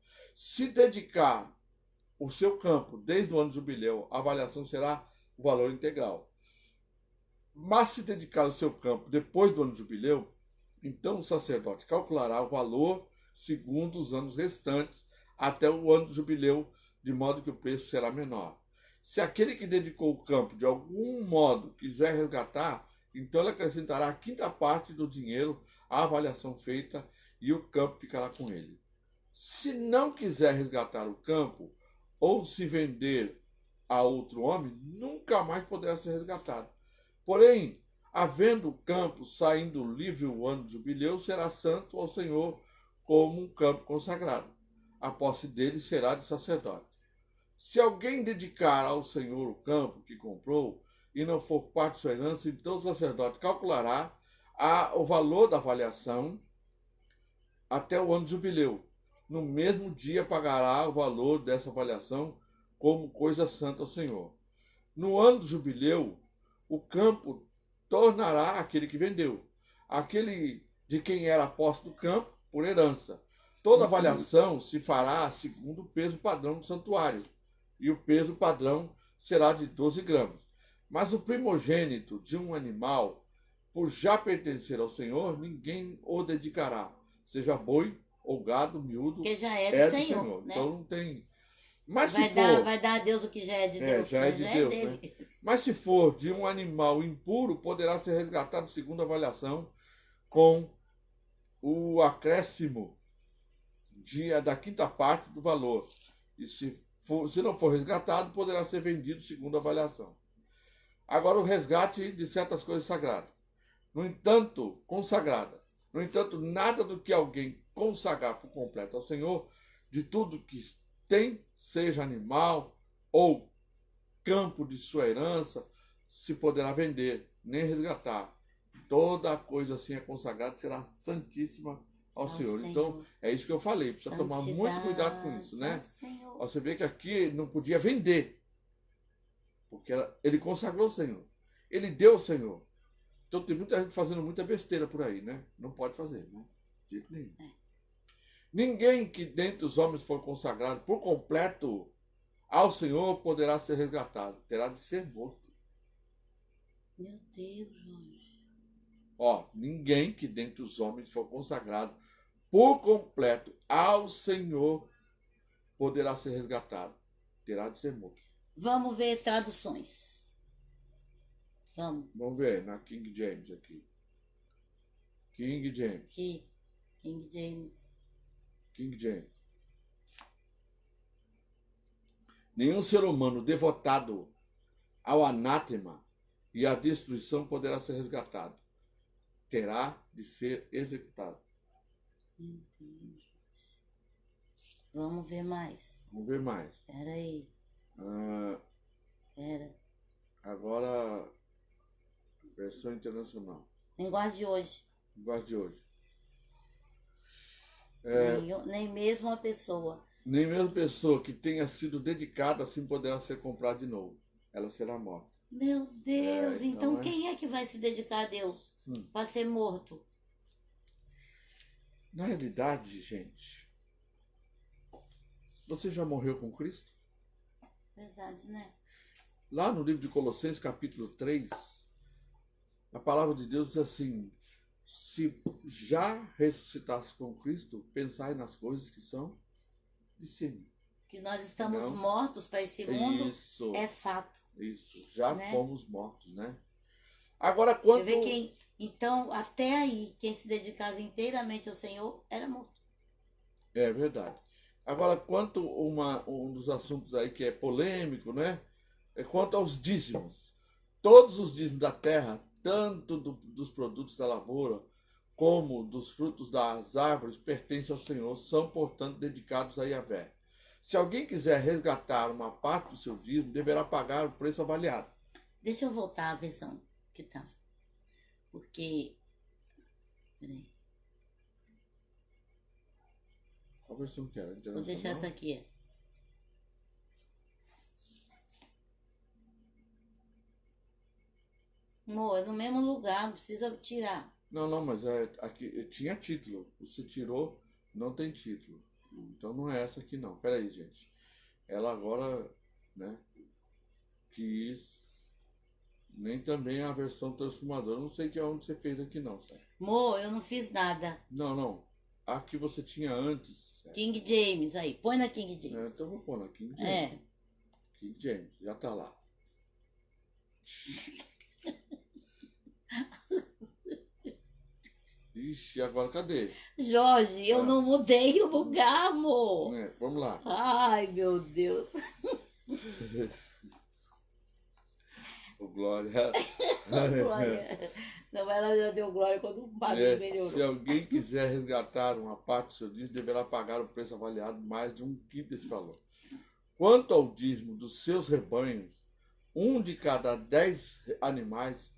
Se dedicar o seu campo desde o ano de jubileu, a avaliação será o valor integral. Mas se dedicar o seu campo depois do ano de jubileu, então o sacerdote calculará o valor segundo os anos restantes até o ano do jubileu, de modo que o preço será menor. Se aquele que dedicou o campo de algum modo quiser resgatar, então ele acrescentará a quinta parte do dinheiro à avaliação feita e o campo ficará com ele. Se não quiser resgatar o campo ou se vender a outro homem, nunca mais poderá ser resgatado. Porém, havendo o campo saindo livre o ano de jubileu, será santo ao Senhor como um campo consagrado. A posse dele será de sacerdote. Se alguém dedicar ao Senhor o campo que comprou e não for parte de sua herança, então o sacerdote calculará o valor da avaliação até o ano de jubileu. No mesmo dia pagará o valor dessa avaliação como coisa santa ao Senhor. No ano do jubileu, o campo tornará aquele que vendeu, aquele de quem era a posse do campo, por herança. Toda avaliação se fará segundo o peso padrão do santuário, e o peso padrão será de 12 gramas. Mas o primogênito de um animal, por já pertencer ao Senhor, ninguém o dedicará, seja boi ou gado, miúdo, Porque já é do Senhor, né? Então não tem. Mas se vai dar a Deus o que já é de Deus, já é de já Deus, é dele. né? Mas se for de um animal impuro, poderá ser resgatado segundo a avaliação com o acréscimo da quinta parte do valor. E se não for resgatado, poderá ser vendido segundo a avaliação. Agora o resgate de certas coisas sagradas. No entanto, consagrada. No entanto, nada do que alguém consagrar por completo ao Senhor, de tudo que tem, seja animal ou campo de sua herança, se poderá vender, nem resgatar. Toda coisa assim é consagrada, será santíssima ao Senhor. Então, é isso que eu falei, precisa tomar muito cuidado com isso, né? Você vê que aqui não podia vender, porque ele consagrou o Senhor. Ele deu ao Senhor. Então tem muita gente fazendo muita besteira por aí, né? Não pode fazer, né? De jeito nenhum. Ninguém que dentre os homens for consagrado por completo ao Senhor poderá ser resgatado. Terá de ser morto. Meu Deus, Jorge. Ninguém que dentre os homens for consagrado por completo ao Senhor poderá ser resgatado. Terá de ser morto. Vamos ver traduções. Vamos ver na King James aqui. King James. King James. King James. Nenhum ser humano devotado ao anátema e à destruição poderá ser resgatado. Terá de ser executado. Meu Deus. Vamos ver mais. Vamos ver mais. Espera aí. Agora, versão internacional. Linguagem de hoje. Linguagem de hoje. Nem mesmo uma pessoa. Nem mesmo pessoa que tenha sido dedicada assim poderá ser comprada de novo. Ela será morta. Meu Deus, então quem é que vai se dedicar a Deus para ser morto? Na realidade, gente, você já morreu com Cristo? Verdade, né? Lá no livro de Colossenses, capítulo 3, a palavra de Deus diz assim: se já ressuscitasse com Cristo, pensai nas coisas que são de cima. Que nós estamos mortos para esse mundo, isso, é fato. Isso, já né? fomos mortos, né? Agora, quanto... Então, até aí, quem se dedicava inteiramente ao Senhor era morto. É verdade. Agora, quanto um dos assuntos aí que é polêmico, né? É quanto aos dízimos. Todos os dízimos da terra, tanto dos produtos da lavoura, como dos frutos das árvores, pertencem ao Senhor, são, portanto, dedicados a Yahvé. Se alguém quiser resgatar uma parte do seu dízimo, deverá pagar o preço avaliado. Deixa eu voltar à versão que estava. Porque... Peraí. Qual versão que era? Vou deixar essa aqui. Amor, é no mesmo lugar, não precisa tirar. Não, mas aqui tinha título. Você tirou, não tem título. Então não é essa aqui não. Pera aí, gente. Ela agora, né, quis... Nem também a versão transformadora. Não sei que é onde você fez aqui não, sabe? Mo, eu não fiz nada. Não, não. A que você tinha antes. King James aí, põe na King É, James. então eu vou pôr na King James. É. King James, já tá lá. Ixi, agora cadê? Jorge, eu Ah. não mudei o lugar, amor. É, vamos lá. Ai, meu Deus. Ô, Glória. Glória. Não, ela já deu glória quando o barulho É, melhorou. se alguém quiser resgatar uma parte do seu dízimo, deverá pagar o preço avaliado mais de 1/5 desse valor. Quanto ao dízimo dos seus rebanhos, 1 de cada 10 animais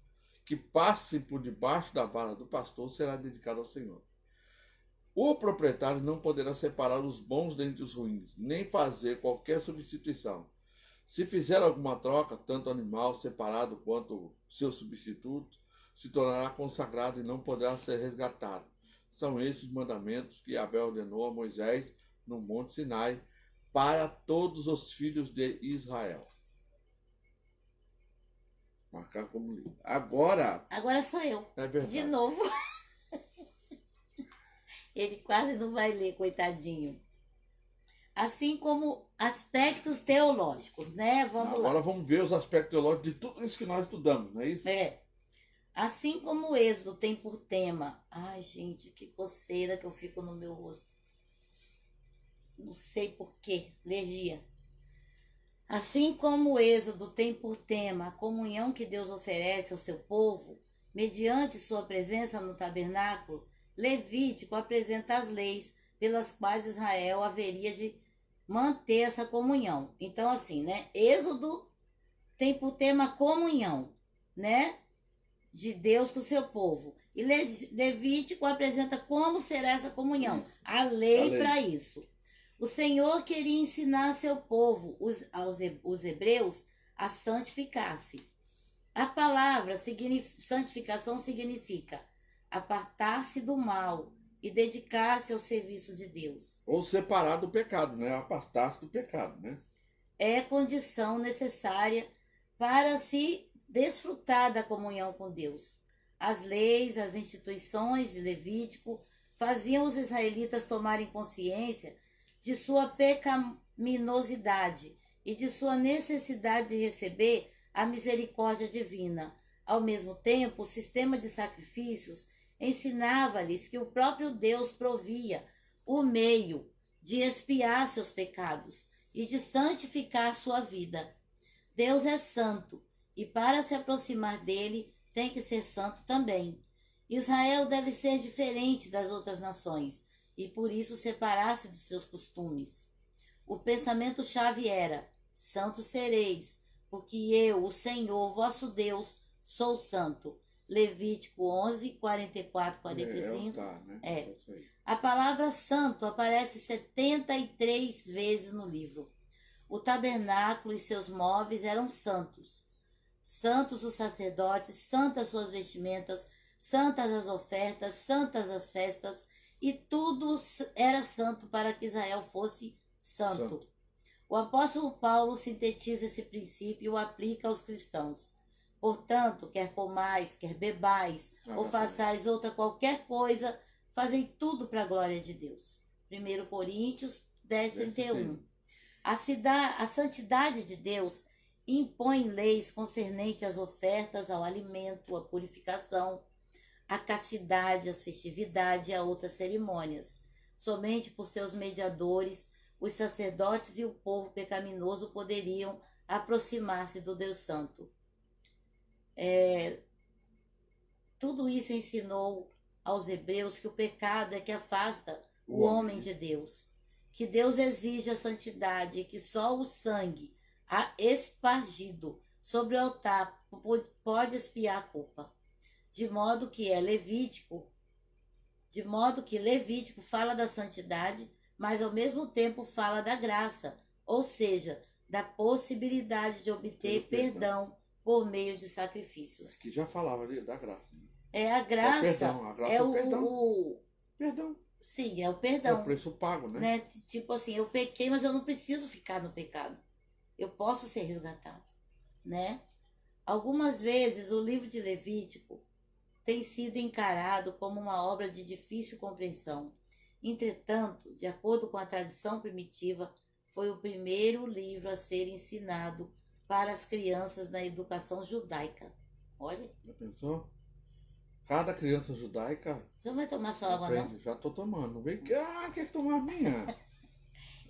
que passem por debaixo da vara do pastor será dedicado ao Senhor. O proprietário não poderá separar os bons dentre os ruins, nem fazer qualquer substituição. Se fizer alguma troca, tanto o animal separado quanto seu substituto, se tornará consagrado e não poderá ser resgatado. São esses os mandamentos que Abel ordenou a Moisés no Monte Sinai para todos os filhos de Israel. Marcar como livro. Agora sou eu. é verdade. De novo. Ele quase não vai ler, coitadinho. Assim como aspectos teológicos, né? Vamos lá. Agora vamos ver os aspectos teológicos de tudo isso que nós estudamos, não é isso? É. Assim como o Êxodo tem por tema... Ai, gente, que coceira que eu fico no meu rosto. Não sei por quê. Alergia. Assim como o Êxodo tem por tema a comunhão que Deus oferece ao seu povo, mediante sua presença no tabernáculo, Levítico apresenta as leis pelas quais Israel haveria de manter essa comunhão. Então, assim, né? Êxodo tem por tema a comunhão, né? De Deus com o seu povo. E Levítico apresenta como será essa comunhão. A lei para isso. O Senhor queria ensinar seu povo, os hebreus, a santificar-se. A palavra santificação significa apartar-se do mal e dedicar-se ao serviço de Deus. Ou separar do pecado, né? Apartar-se do pecado, né? É condição necessária para se desfrutar da comunhão com Deus. As leis, as instituições de Levítico faziam os israelitas tomarem consciência de sua pecaminosidade e de sua necessidade de receber a misericórdia divina. Ao mesmo tempo, o sistema de sacrifícios ensinava-lhes que o próprio Deus provia o meio de expiar seus pecados e de santificar sua vida. Deus é santo e para se aproximar dele tem que ser santo também. Israel deve ser diferente das outras nações e por isso separar-se dos seus costumes. O pensamento-chave era: santos sereis, porque eu, o Senhor, vosso Deus, sou santo. Levítico 11, 44, 45. Né? A palavra santo aparece 73 vezes no livro. O tabernáculo e seus móveis eram santos. Santos os sacerdotes, santas suas vestimentas, santas as ofertas, santas as festas, e tudo era santo para que Israel fosse santo. O apóstolo Paulo sintetiza esse princípio e o aplica aos cristãos. Portanto, quer comais, quer bebais, ou façais outra qualquer coisa, fazem tudo para a glória de Deus. 1 Coríntios 10, 31. A santidade de Deus impõe leis concernentes às ofertas, ao alimento, à purificação, à castidade, às festividades e a outras cerimônias. Somente por seus mediadores, os sacerdotes e o povo pecaminoso poderiam aproximar-se do Deus Santo. Tudo isso ensinou aos hebreus que o pecado é que afasta o homem de Deus, que Deus exige a santidade e que só o sangue espargido sobre o altar pode expiar a culpa. De modo que Levítico fala da santidade, mas ao mesmo tempo fala da graça, ou seja, da possibilidade de obter perdão por meio de sacrifícios. Aqui já falava da graça. A graça a graça é o perdão. Perdão. Sim, é o É o perdão, preço pago, né? né? Tipo assim, eu pequei, mas eu não preciso ficar no pecado. Eu posso ser resgatado, né? Algumas vezes o livro de Levítico tem sido encarado como uma obra de difícil compreensão. Entretanto, de acordo com a tradição primitiva, foi o primeiro livro a ser ensinado para as crianças na educação judaica. Olha, Já pensou? Cada criança judaica você não vai tomar sua água, não? aprende. Já tô tomando. Não vem que, quer que tomar a minha?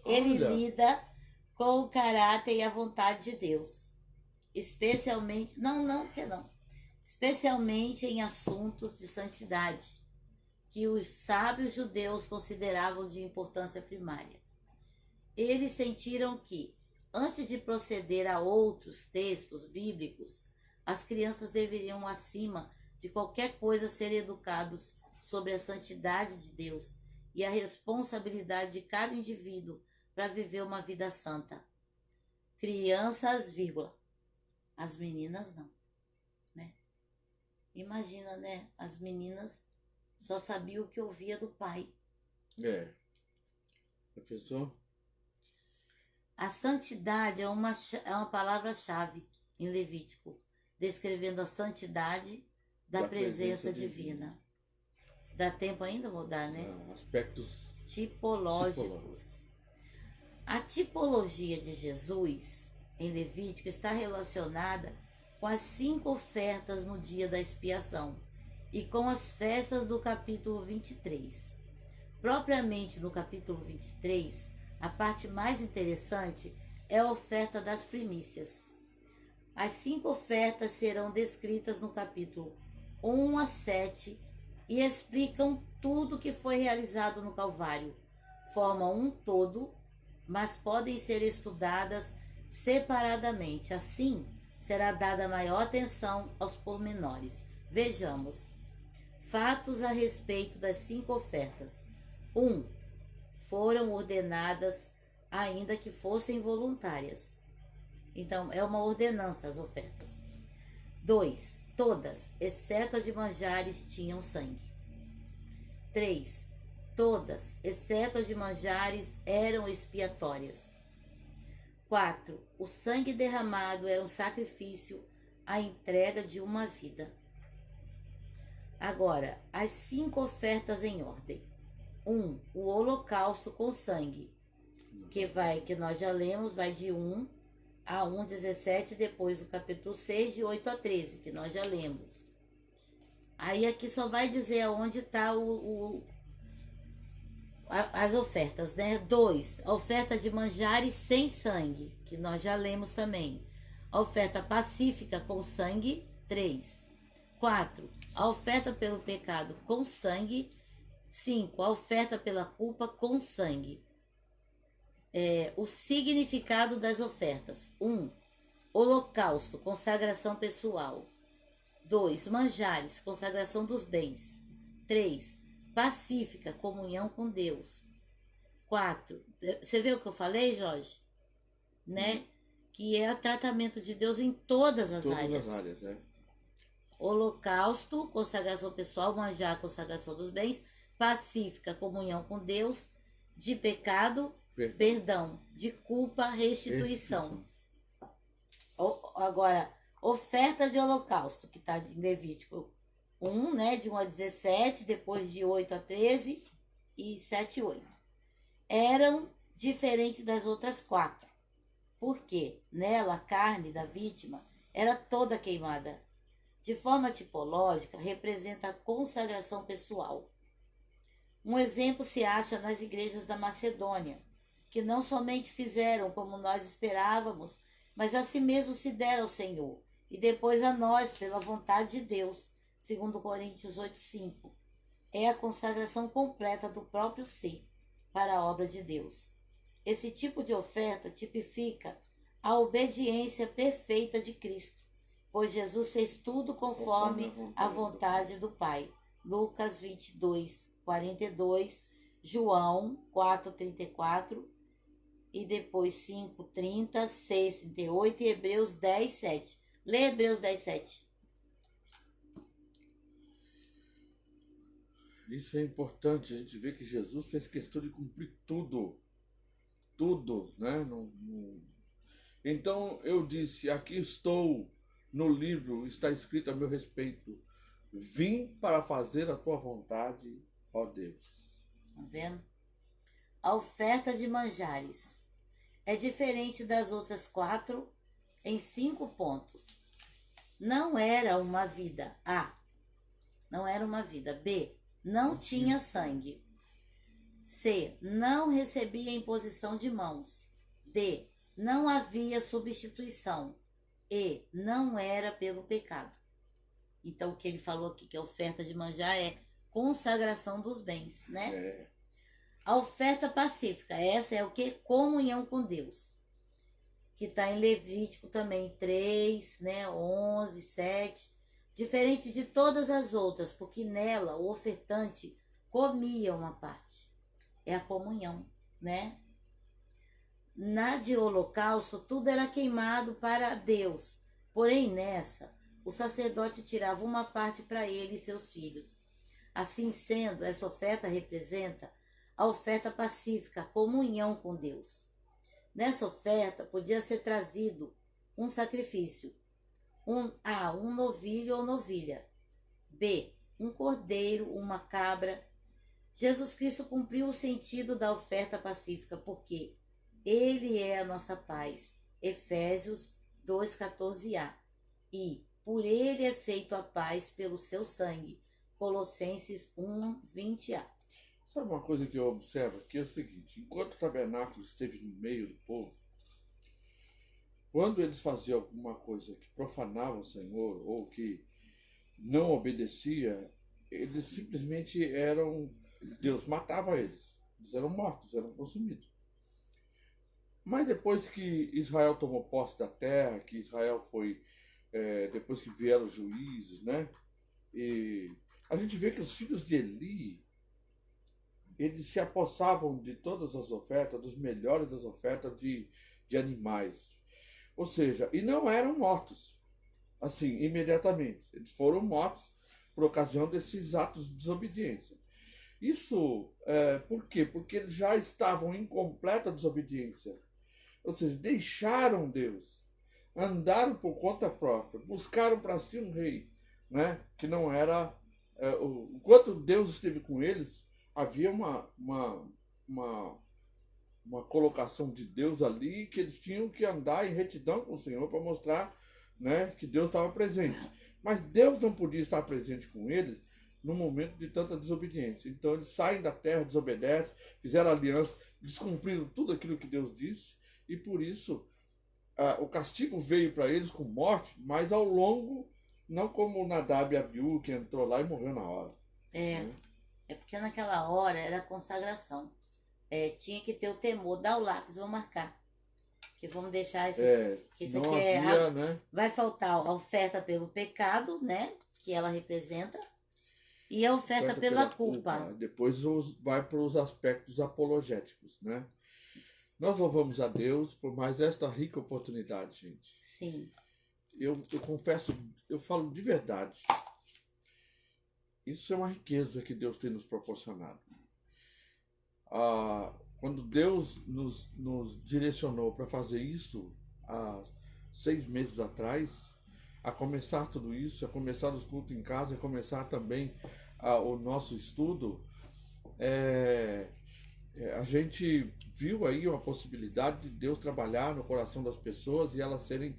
Ele Olha, lida com o caráter e a vontade de Deus, especialmente, não, especialmente em assuntos de santidade, que os sábios judeus consideravam de importância primária. Eles sentiram que, antes de proceder a outros textos bíblicos, as crianças deveriam, acima de qualquer coisa, ser educados sobre a santidade de Deus e a responsabilidade de cada indivíduo para viver uma vida santa. Crianças, vírgula. As meninas não, né? Imagina, né? As meninas só sabiam o que ouvia do pai. é. Já pensou? A santidade é uma palavra-chave em Levítico, descrevendo a santidade da presença divina. Dá tempo ainda mudar, né? Aspectos Tipológicos. A tipologia de Jesus em Levítico está relacionada com as 5 ofertas no dia da expiação e com as festas do capítulo 23. Propriamente no capítulo 23, a parte mais interessante é a oferta das primícias. As 5 ofertas serão descritas no capítulo 1 a 7 e explicam tudo que foi realizado no Calvário. Formam um todo, mas podem ser estudadas separadamente. Assim, será dada maior atenção aos pormenores. Vejamos. Fatos a respeito das 5 ofertas. 1. Foram ordenadas, ainda que fossem voluntárias. Então, é uma ordenança as ofertas. 2. Todas, exceto a de manjares, tinham sangue. 3. Todas, exceto a de manjares, eram expiatórias. 4. O sangue derramado era um sacrifício, a entrega de uma vida. Agora, as 5 ofertas em ordem. 1. O holocausto com sangue, que nós já lemos, vai de 1 a 1:17, depois o capítulo 6, de 8 a 13, que nós já lemos. Aí aqui só vai dizer aonde está as ofertas, né? 2. A oferta de manjares sem sangue, que nós já lemos também. A oferta pacífica com sangue, 3. 4. A oferta pelo pecado com sangue. 5. A oferta pela culpa com sangue. O significado das ofertas. 1. Holocausto, consagração pessoal. 2. Manjares, consagração dos bens. 3. Pacífica, comunhão com Deus. 4. Você vê o que eu falei, Jorge? Né? Que é o tratamento de Deus em todas as áreas. Todas as áreas, é. Holocausto, consagração pessoal. Manjar, consagração dos bens. Pacífica, comunhão com Deus. De pecado, perdão. De culpa, restituição. Agora, oferta de holocausto, que está em Levítico 1, né, de 1 a 17, depois de 8 a 13 e 7 a 8. Eram diferentes das outras 4, porque nela a carne da vítima era toda queimada. De forma tipológica, representa a consagração pessoal. Um exemplo se acha nas igrejas da Macedônia, que não somente fizeram como nós esperávamos, mas a si mesmo se deram ao Senhor, e depois a nós, pela vontade de Deus, segundo Coríntios 8:5. É a consagração completa do próprio ser para a obra de Deus. Esse tipo de oferta tipifica a obediência perfeita de Cristo, pois Jesus fez tudo conforme a vontade do Pai. Lucas 22:42, João 4:34 e depois 5:30, 6:38 e Hebreus 10:7. Lê Hebreus 10:7. Isso é importante, a gente vê que Jesus fez questão de cumprir tudo, tudo, né? Então eu disse, aqui estou, no livro está escrito a meu respeito, vim para fazer a tua vontade, ó Deus. Tá vendo? A oferta de manjares é diferente das outras 4 em 5 pontos. Não era uma vida. A. Não era uma vida. B. Não tinha sangue. C. Não recebia imposição de mãos. D. Não havia substituição. E. Não era pelo pecado. Então, o que ele falou aqui, que a oferta de manjar é consagração dos bens, né? É, A oferta pacífica, essa é o que? Comunhão com Deus. Que está em Levítico também 3, né? 11, 7. Diferente de todas as outras, porque nela o ofertante comia uma parte. É a comunhão, né? Na de holocausto, tudo era queimado para Deus. Porém, nessa, o sacerdote tirava uma parte para ele e seus filhos. Assim sendo, essa oferta representa a oferta pacífica, a comunhão com Deus. Nessa oferta, podia ser trazido um sacrifício. Um novilho ou novilha. B. Um cordeiro, uma cabra. Jesus Cristo cumpriu o sentido da oferta pacífica, porque Ele é a nossa paz. Efésios 2,14a. E por Ele é feito a paz pelo seu sangue. Colossenses 1,20a. sabe uma coisa que eu observo aqui é o seguinte, enquanto o tabernáculo esteve no meio do povo, quando eles faziam alguma coisa que profanava o Senhor ou que não obedecia, eles simplesmente eram... Deus matava eles. Eles eram mortos, eram consumidos. Mas depois que Israel tomou posse da terra, que Israel foi... depois que vieram os juízes, né? E a gente vê que os filhos de Eli, eles se apossavam de todas as ofertas, dos melhores das ofertas de animais. Ou seja, e não eram mortos, assim, imediatamente. Eles foram mortos por ocasião desses atos de desobediência. Isso, por quê? Porque eles já estavam em completa desobediência. Ou seja, deixaram Deus, andaram por conta própria, buscaram para si um rei, né? Que não era... enquanto Deus esteve com eles, havia uma colocação de Deus ali, que eles tinham que andar em retidão com o Senhor para mostrar, né, que Deus estava presente. Mas Deus não podia estar presente com eles no momento de tanta desobediência. Então eles saem da terra, desobedecem, fizeram aliança, descumpriram tudo aquilo que Deus disse, e por isso o castigo veio para eles com morte, mas ao longo, não como Nadab e Abiú, que entrou lá e morreu na hora. Né? É porque naquela hora era a consagração. Tinha que ter o temor, dá o lápis, vou marcar. Que vamos deixar isso. Que isso não aqui havia, né? Vai faltar a oferta pelo pecado, né? Que ela representa. E a oferta pela culpa. Depois vai para os aspectos apologéticos, né? Nós louvamos a Deus por mais esta rica oportunidade, gente. Sim. Eu confesso, eu falo de verdade. Isso é uma riqueza que Deus tem nos proporcionado. Quando Deus nos direcionou para fazer isso há 6 meses atrás, a começar tudo isso, a começar os cultos em casa, a começar também o nosso estudo, a gente viu aí uma possibilidade de Deus trabalhar no coração das pessoas e elas serem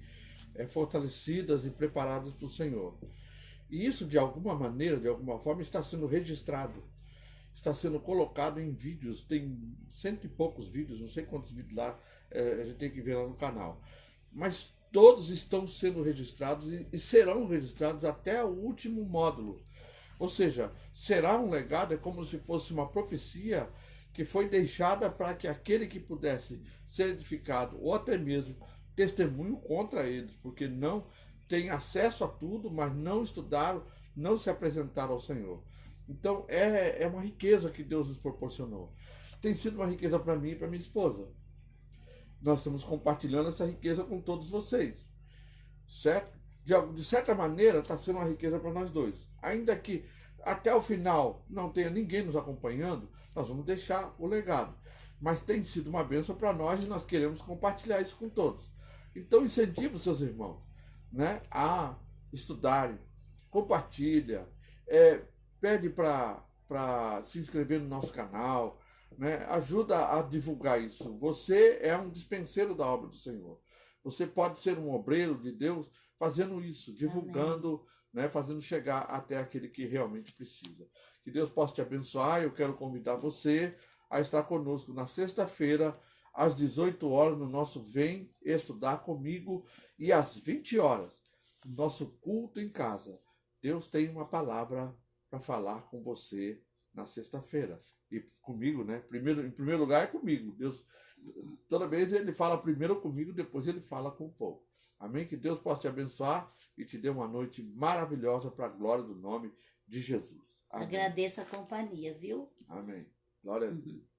fortalecidas e preparadas para o Senhor. E isso, de alguma maneira, de alguma forma, está sendo registrado. Está sendo colocado em vídeos, tem 100 e poucos vídeos, não sei quantos vídeos lá, a gente tem que ver lá no canal. Mas todos estão sendo registrados e serão registrados até o último módulo. Ou seja, será um legado, é como se fosse uma profecia que foi deixada para que aquele que pudesse ser edificado, ou até mesmo testemunho contra eles, porque não têm acesso a tudo, mas não estudaram, não se apresentaram ao Senhor. Então é uma riqueza que Deus nos proporcionou. Tem sido uma riqueza para mim e para minha esposa. Nós estamos compartilhando essa riqueza com todos vocês, certo? De certa maneira está sendo uma riqueza para nós dois. Ainda que até o final não tenha ninguém nos acompanhando, nós vamos deixar o legado. Mas tem sido uma bênção para nós e nós queremos compartilhar isso com todos. Então incentive os seus irmãos, né, a estudarem, compartilha, pede para se inscrever no nosso canal, né, ajuda a divulgar isso. Você é um dispenseiro da obra do Senhor. Você pode ser um obreiro de Deus fazendo isso, divulgando, né, fazendo chegar até aquele que realmente precisa. Que Deus possa te abençoar. Eu quero convidar você a estar conosco na sexta-feira, às 18 horas, no nosso Vem Estudar Comigo, e às 20 horas, no nosso culto em casa. Deus tem uma palavra para falar com você na sexta-feira. E comigo, né? Em primeiro lugar é comigo. Deus, toda vez ele fala primeiro comigo, depois ele fala com o povo. Amém? Que Deus possa te abençoar e te dê uma noite maravilhosa para a glória do nome de Jesus. Amém. Agradeço a companhia, viu? Amém. Glória a Deus.